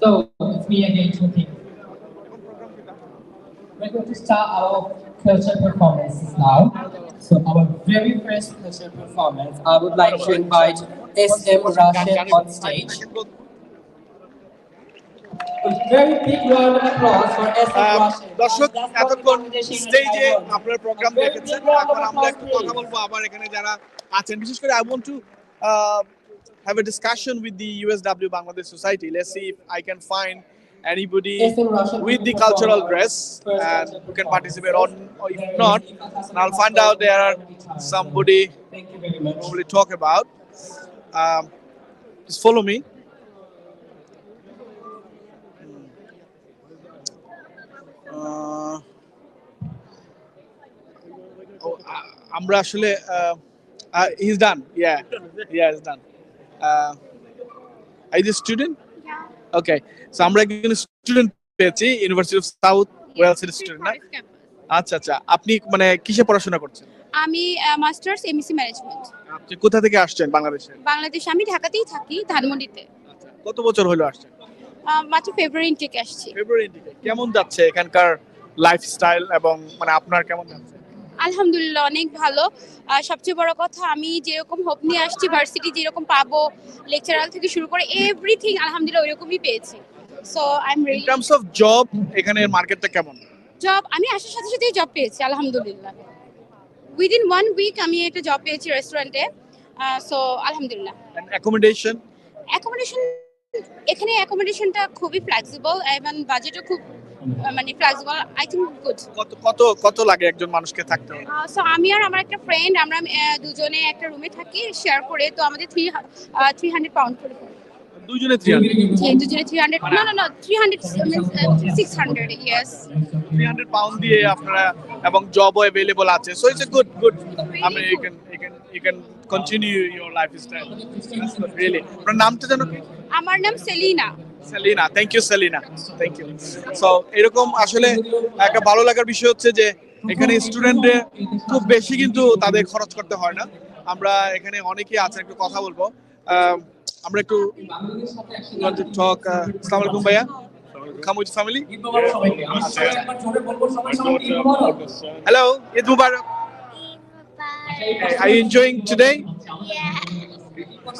So it's me again, Shruti. We're going to start our culture performances now. So our very first culture performance, I would like to invite SM Rashid on stage. A very big round of applause for SM Rashid. দর্শক এতক্ষণ স্টেজে আপনার programme দেখেছেন এখন আমরা একটু কথা বলবো আবার এখানে যারা আছেন বিশেষ করে I want to have a discussion with the USW Bangladesh Society. Let's see if I can find anybody with the cultural dress and who can participate or if not, I'll find out there are somebody who will talk about. Just follow me. আমরা আসলে he's done. Yeah, he's done. Are you a student? Yeah. Okay. So আমরা একজন student পেয়েছি university of south Wales এর student না আচ্ছা আচ্ছা আপনি মানে কিসে পড়াশোনা করছেন আমি মাস্টার্স এমএসসি ম্যানেজমেন্ট আপনি কোথা থেকে আসছেন বাংলাদেশে বাংলাদেশ আমি ঢাকাতেই থাকি ধানমন্ডিতে আচ্ছা কত বছর হলো আসছেন মাত্র ফেব্রুয়ারি ইনটেকে আসছি ফেব্রুয়ারি ইনটেকে কেমন যাচ্ছে এখানকার লাইফস্টাইল এবং মানে আপনার কেমন যাচ্ছে আলহামদুলিল্লাহ অনেক ভালো সবচেয়ে বড় কথা আমি যেরকম হোপ নিয়ে আসছি ভার্সিটি যেরকম পাবো লেকচারাল থেকে শুরু করে এভরিথিং আলহামদুলিল্লাহ ওইরকমই পেয়েছি so I am really in terms of job এখানে মার্কেটটা কেমন জব আমি আসার সাথে সাথেই জব পেয়েছি আলহামদুলিল্লাহ। উইদিন 1 উইক আমি একটা জব পেয়েছি রেস্টুরেন্টে। সো আলহামদুলিল্লাহ। অ্যাকোমোডেশন অ্যাকোমোডেশন এখানে অ্যাকোমোডেশনটা খুবই ফ্লেক্সিবল এবং বাজেটও খুব মানে ফ্লেক্সিবল। I think good. কত লাগে একজন মানুষকে থাকতে হলে? সো আমি আর আমার একটা ফ্রেন্ড আমরা দুজনে একটা রুমে থাকি শেয়ার করে, তো আমাদের 300 পাউন্ড করে পড়ে। দুজনে 300? জি, দুজনে 300। না 300 600 ইয়েস। 300 পাউন্ড দিয়ে আপনারা এবং জবও अवेलेबल আছে। So it's a good I mean you can continue your lifestyle. That's good, really. আপনার নামটা জানো কি? আমার নাম Selina. Selina, thank you Selina, thank you. So এরকম আসলে একটা ভালো লাগার বিষয় হচ্ছে যে এখানে স্টুডেন্টদের খুব বেশি কিন্তু তাদের খরচ করতে হয় না। আমরা এখানে অনেকেই আছে, একটু কথা বলবো। আমরা একটু টক। আসসালামু আলাইকুম ভাইয়া, come with family? Hello, Eid Mubarak. Are you enjoying today?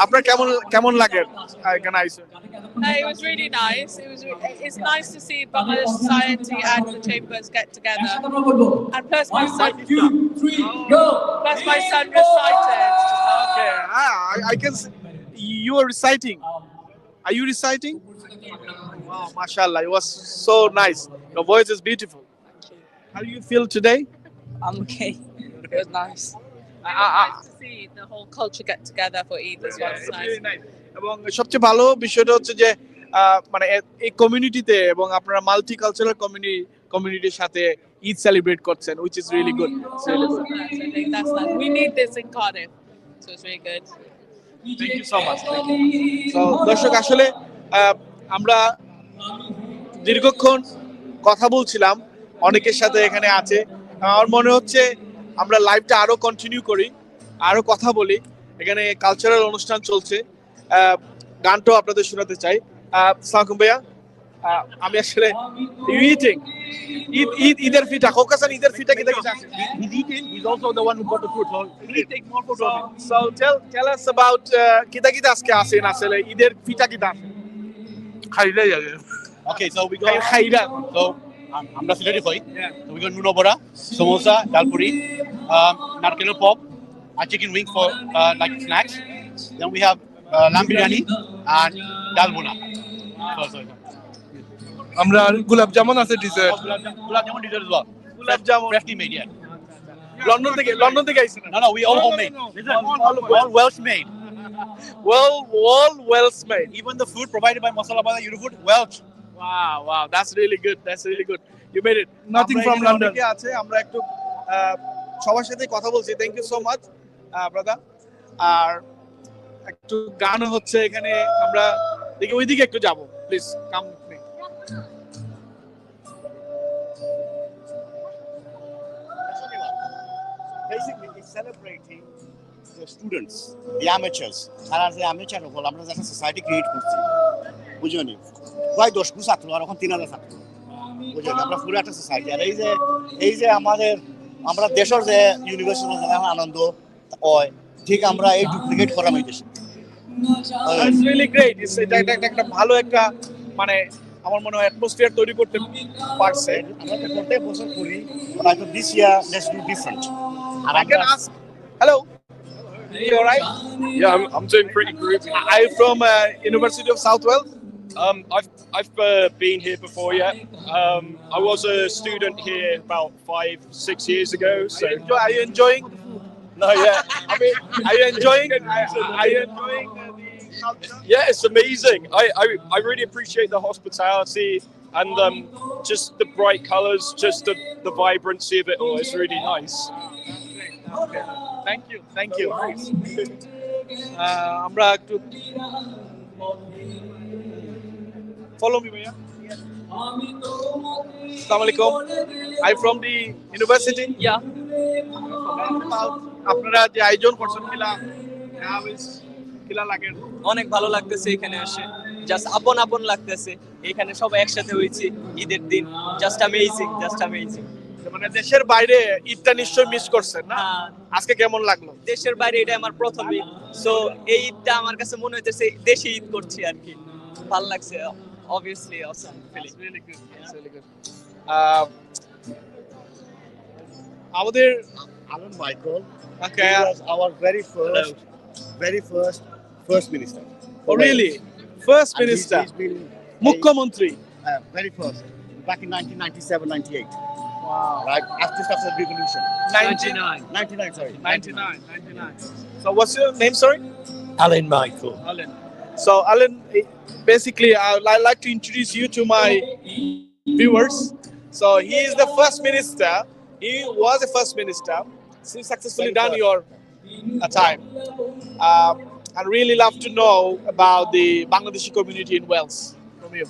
আপনার কেমন লাগে এখানে আইসে? It was really nice. It's nice to see Bangladesh society and the chambers get together. And plus my son recited. Okay, I can see you are reciting. Are you reciting? Wow, mashallah, it was so nice. Your voice is beautiful. How do you feel today? I'm okay. It was nice. Nice to see the whole culture get together for Eid as well. It's nice. এবং সবচেয়ে ভালো বিষয়টা হচ্ছে যে মানে এই কমিউনিটিতে এবং আপনারা মাল্টিকালচারাল কমিউনিটির সাথে ঈদ সেলিব্রেট করছেন, which is really good. It's really good. I think that's nice. We need this in Cardiff, so it's really good. Thank you so much. Thank you. So দর্শক আসলে আমরা দীর্ঘক্ষণ কথা বলছিলাম অনেকের সাথে এখানে আছে। আমার মনে হচ্ছে আমরা লাইভটা আরো কন্টিনিউ করি, আরো কথা বলি। এখানে কালচারাল অনুষ্ঠান চলছে, গানটাও আপনাদের শোনাতে চাই। আসসালামু ভাইয়া, আমি আসলে ঈদের ফিটা কোকাসান ঈদের ফিটা কি দেখতে চাচ্ছেন? He's eating. He's also the one who got the fruit. So please take more fruit. So tell us about কিটা আজকে আসেন আসলে ঈদের ফিটা কিটা? খাইরা যাবে। Okay, so we got খাইরা। So আমরা সিলেটি কই। So we got নুনো বড়া, samosa, dalpuri, narkel pop, a chicken wing for like snacks. Then we have lamb biryani and dal buna. আমরা গোলাপ জামুন আছে dessert. Gulab jamun dessert as well. Gulab jamun Freshly made, yeah. London থেকে আইছেন? No, we all homemade. All Welsh made. All Welsh made. Even the food provided by Masala Bada Unifood, Welsh. Wow, that's really good. That's really good. You made it. Nothing from London. অনেকে আছে, আমরা একটু সবার সাথে কথা বলছি। Thank you so much brother. আর একটু গান হচ্ছে এখানে, আমরা দেখি ওইদিকে একটু যাব। Please come with me. Basically, it's celebrating the students, the amateurs. আর যে amateur হল, আমরা একটা সোসাইটি ক্রিয়েট করছি, বুঝুনি প্রায় 10 ছাত্র আর এখন 3000 ছাত্র, বুঝুনি আমরা পুরো একটা সোসাইটি। আর এই যে আমরা দেশের যে ইউনিভার্সিটি এখন আনন্দ হয়, ঠিক আমরা এই ডুপ্লিকেট করা হইতেছি। It's really great. এটা একটা ভালো একটা মানে আমার মনে হয় অ্যাটমসফিয়ার তৈরি করতে পারছে। আমরা তো প্রত্যেক বছর করি, but this year let's do different. And I can ask, hello, you all right? Yeah, I'm doing pretty groovy. Are you from University of South Wales? I've been here before, yeah. I was a student here about 5-6 years ago. So Are you enjoying? No, yeah. I mean, are you enjoying? Are you enjoying the culture? Yeah, it's amazing. I really appreciate the hospitality and just the bright colours, just the vibrancy of it all. It's really nice. Okay. Thank you. আমরা একটু follow me, Maya. Assalamu alaikum. I'm from the university. Yeah. আপনারা যে আয়োজন করছেন কিলা লাগে? অনেক ভালো লাগতেছে এখানে এসে, জাস্ট আপন লাগতেছে। এখানে সবাই একসাথে হয়েছি ঈদের দিন, জাস্ট অ্যামেজিং। মানে দেশের বাইরে ঈদটা নিশ্চয়ই মিস করছেন না? আজকে কেমন লাগলো? দেশের বাইরে এটা আমার প্রথম ঈদ, সো এই ঈদটা আমার কাছে মনে হইতেছে দেশে ঈদ করছি আর কি। ভালো লাগছে, obviously awesome feeling. Really good. আমাদের Alan Michael. Okay. He was our very first minister. Oh, really? First And minister. He's been Mukhyamontri. Very first, back in 1997, 98. Wow. Right, just after the revolution. 99, sorry. 99. So what's your name, sorry? Alan Michael. Alan. So Alan, basically, I'd like to introduce you to my viewers. So he is the first minister. He was the first minister. He successfully done your time. I'd really love to know about the Bangladeshi community in Wales from you.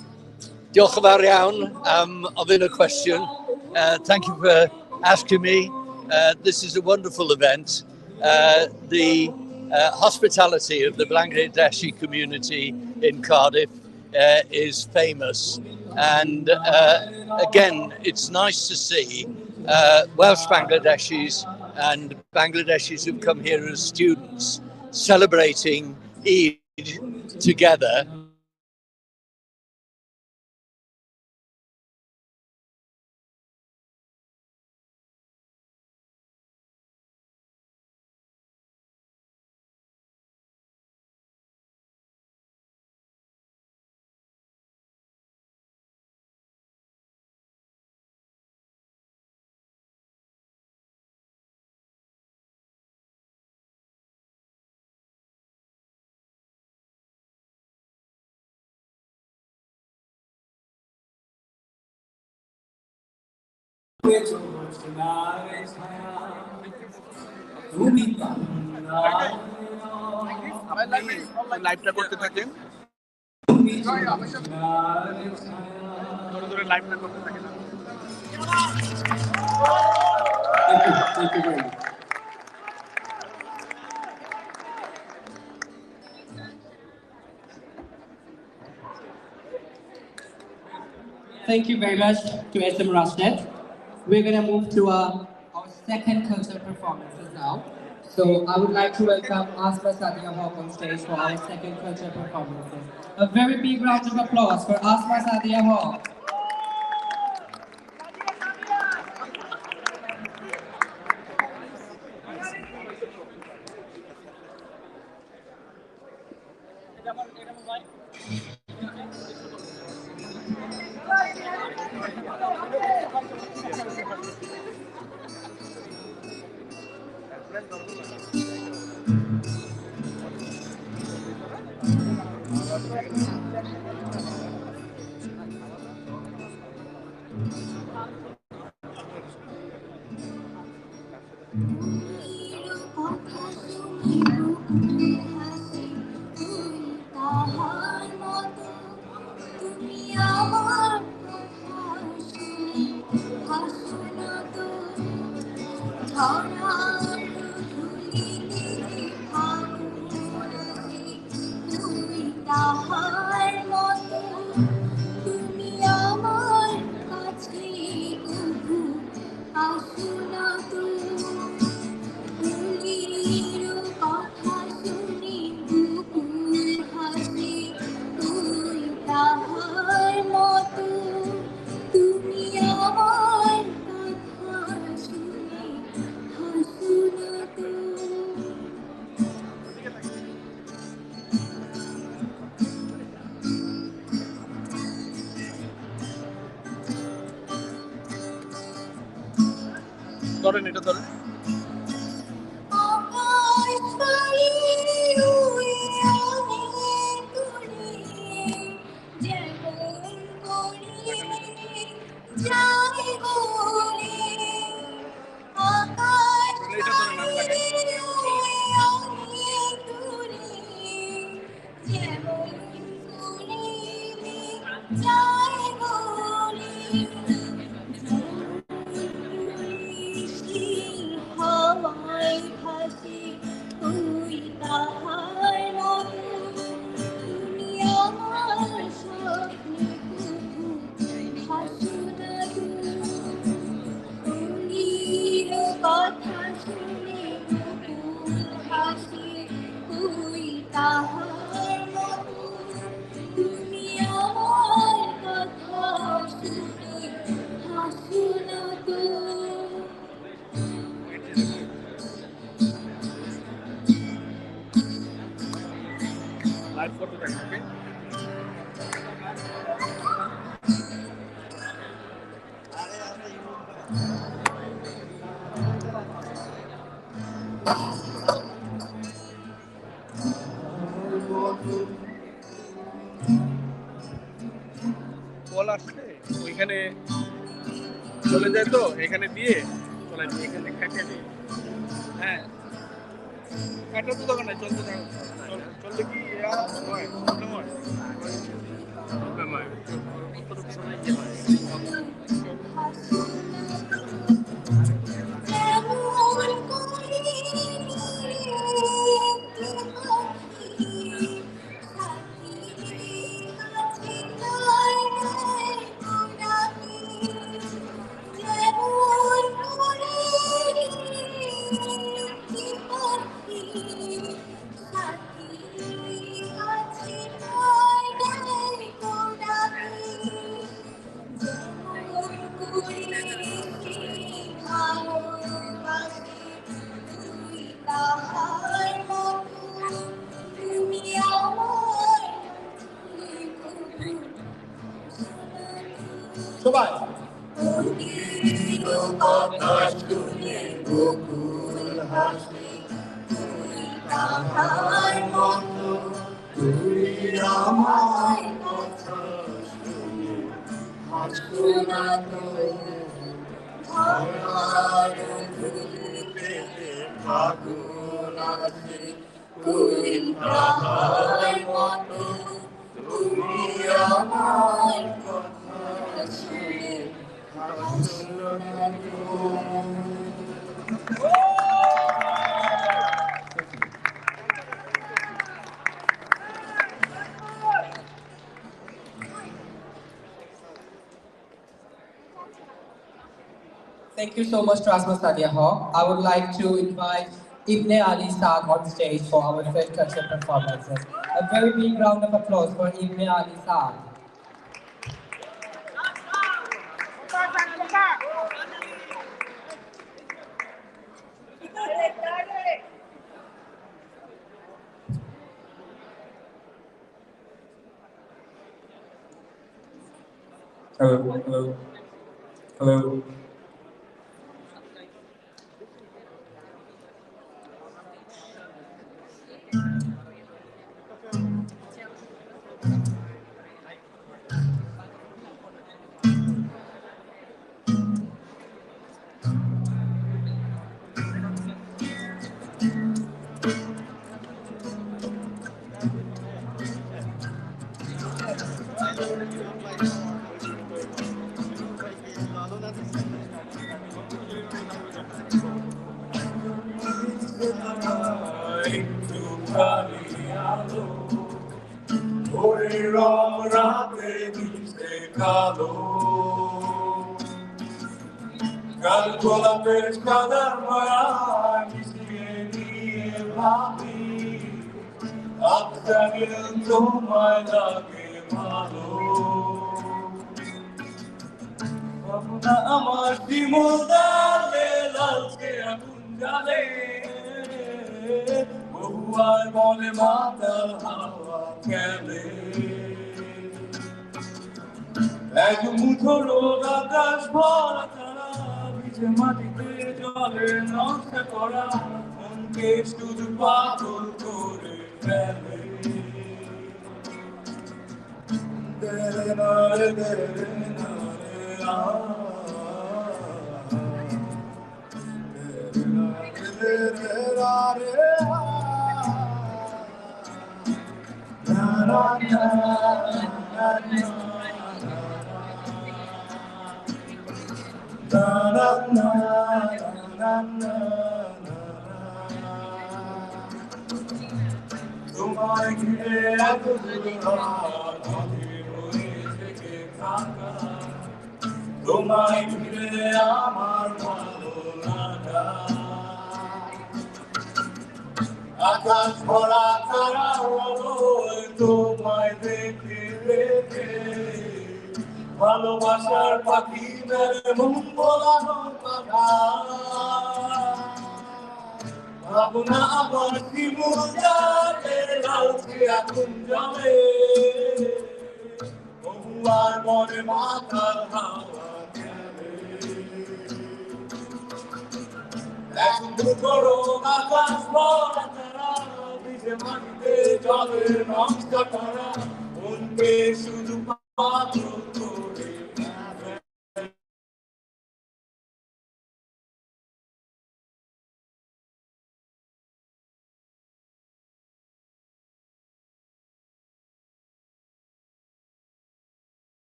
Diolch yn fawr iawn am ofyn y cwestiwn. Thank you for asking me. This is a wonderful event. The hospitality of the Bangladeshi community in Cardiff is famous. And again, it's nice to see Welsh Bangladeshis and Bangladeshis who've come here as students celebrating Eid together. লাইভটা করতে থাকেন ধরে লাইভটা করতে থাকেন Thank you very much. Thank you very much to SM Rashnet. We're going to move to our second cultural performances now. So I would like to welcome Asma Sadia Haq on stage for our second cultural performances. A very big round of applause for Asma Sadia Haq. ধরেন এটা ধরেন আর photo দেখো ওকে call আসছে ওইখানে চলে যায় তো এখানে দিয়ে চলে যায় এখানে কাটে দিয়ে হ্যাঁ কাটা তো দোকানে চলতে থাকো চলতে কি হয় প্রবলেম হয় সবাই Thank you so much to Asma Sadia Hawk. I would like to invite Ibn Ali Saad on stage for our first cultural performances. A very big round of applause for Ibn Ali Saad. Hello, hello, hello. আমার শিমুলদারে লালকে আগুন জ্বালে বহুয়ার বলে মাতাল হাওয়া খেলে এক মুঠো রোদ আকাশ ভরা তারা ভিজে মাটিতে জলে নষ্ট করা মনকে শুধু পাগল করে ফেলে দেরে নারে তোমায় ঘিরে এত তোমায় ঘিরে আমার ভালো লাগা আকাশ ভরা তারা হলো তোমায় দেখে দেখে ভালোবাসার পাখি মেরে মন বলানো কথা ভাবনা আমার জীবন যাতে লালকে আগুন জ্বলে বহুবার মনে মাথার হাওয়া খেলে এখন করো আকাশ ভরা তারা ভিজে মাটিতে জলে নষ্ট করা মনকে শুধু পাত্র করে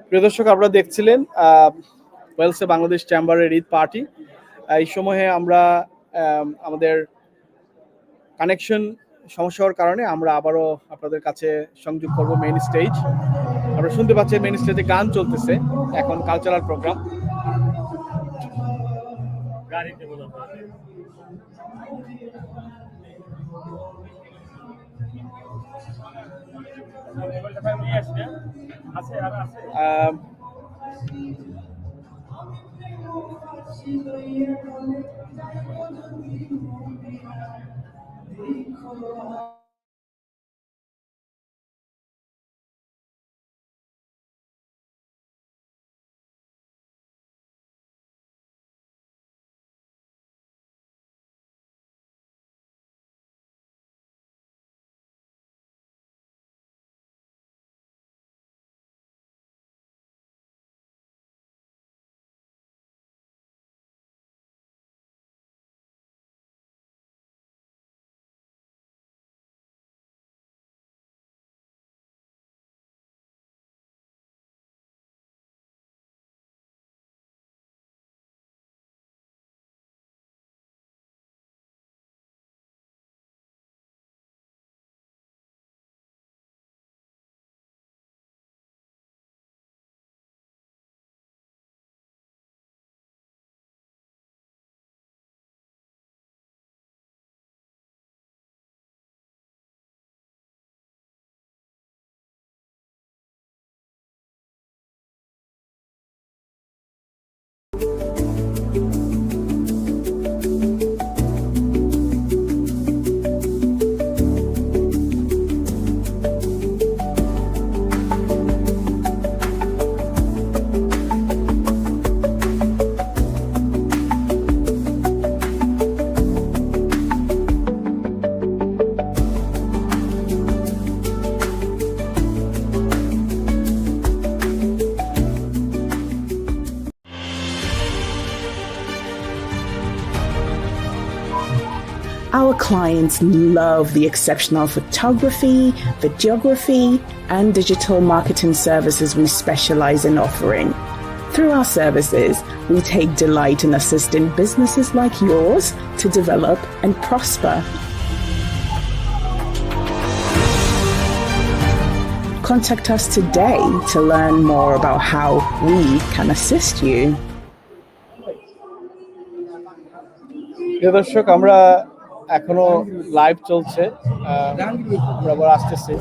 প্রিয় দর্শক, আপনারা দেখছিলেন ওয়েলসে বাংলাদেশ চেম্বারের ঈদ পার্টি। এই সময়ে আমরা আমাদের কানেকশন সমস্যা হওয়ার কারণে আমরা আবারও আপনাদের কাছে সংযোগ করব মেইন স্টেজ। আপনারা শুনতে পাচ্ছেন মেইন স্টেজে গান চলতেছে, এখন cultural programme. Our clients love the exceptional photography, videography, and digital marketing services we specialize in offering. Through our services, we take delight in assisting businesses like yours to develop and prosper. Contact us today to learn more about how we can assist you. প্রিয় দর্শক, আমরা এখনো live চলছে, আমরা আবার আসতেছি।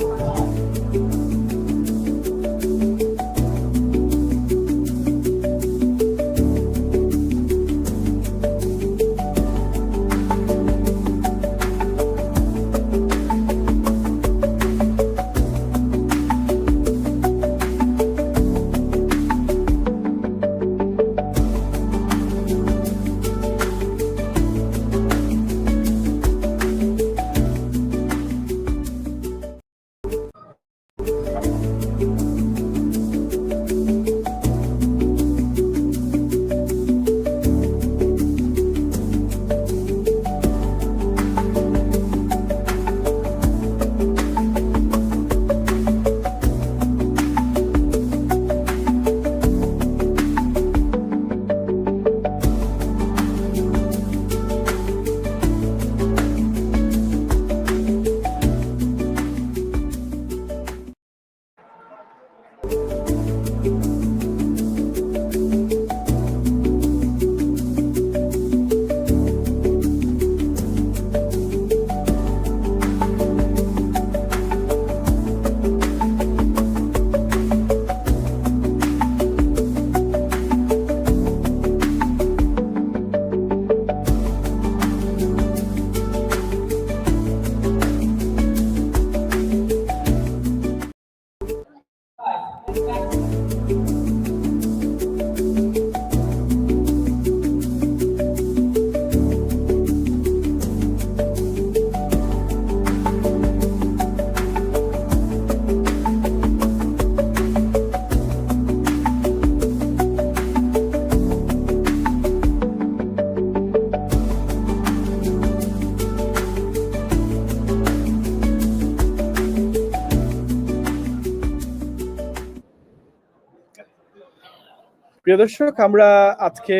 প্রিয় দর্শক, আমরা আজকে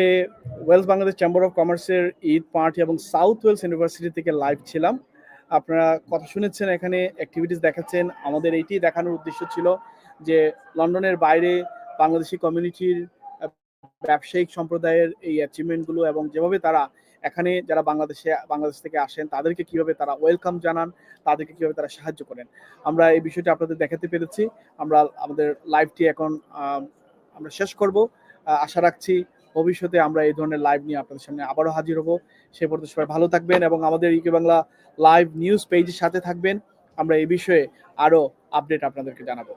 ওয়েলস বাংলাদেশ চেম্বার অফ কমার্সের ঈদ পার্টি এবং সাউথ ওয়েলস ইউনিভার্সিটি থেকে লাইভ ছিলাম। আপনারা কথা শুনেছেন, এখানে অ্যাক্টিভিটিস দেখাচ্ছেন। আমাদের এইটি দেখানোর উদ্দেশ্য ছিল যে লন্ডনের বাইরে বাংলাদেশি কমিউনিটির ব্যবসায়িক সম্প্রদায়ের এই অ্যাচিভমেন্টগুলো এবং যেভাবে তারা এখানে যারা বাংলাদেশ থেকে আসেন তাদেরকে কিভাবে তারা ওয়েলকাম জানান, তাদেরকে কিভাবে তারা সাহায্য করেন, আমরা এই বিষয়টা আপনাদের দেখাতে পেরেছি। আমরা আমাদের লাইভটি এখন আমরা শেষ করব। আশা রাখছি ভবিষ্যতে আমরা এই ধরনের লাইভ নিয়ে আপনাদের সামনে আবারও হাজির হব। সে পর্যন্ত সবাই ভালো থাকবেন এবং আমাদের ইউকে বাংলা লাইভ নিউজ পেজের সাথে থাকবেন। আমরা এই বিষয়ে আরো আপডেট আপনাদেরকে জানাবো।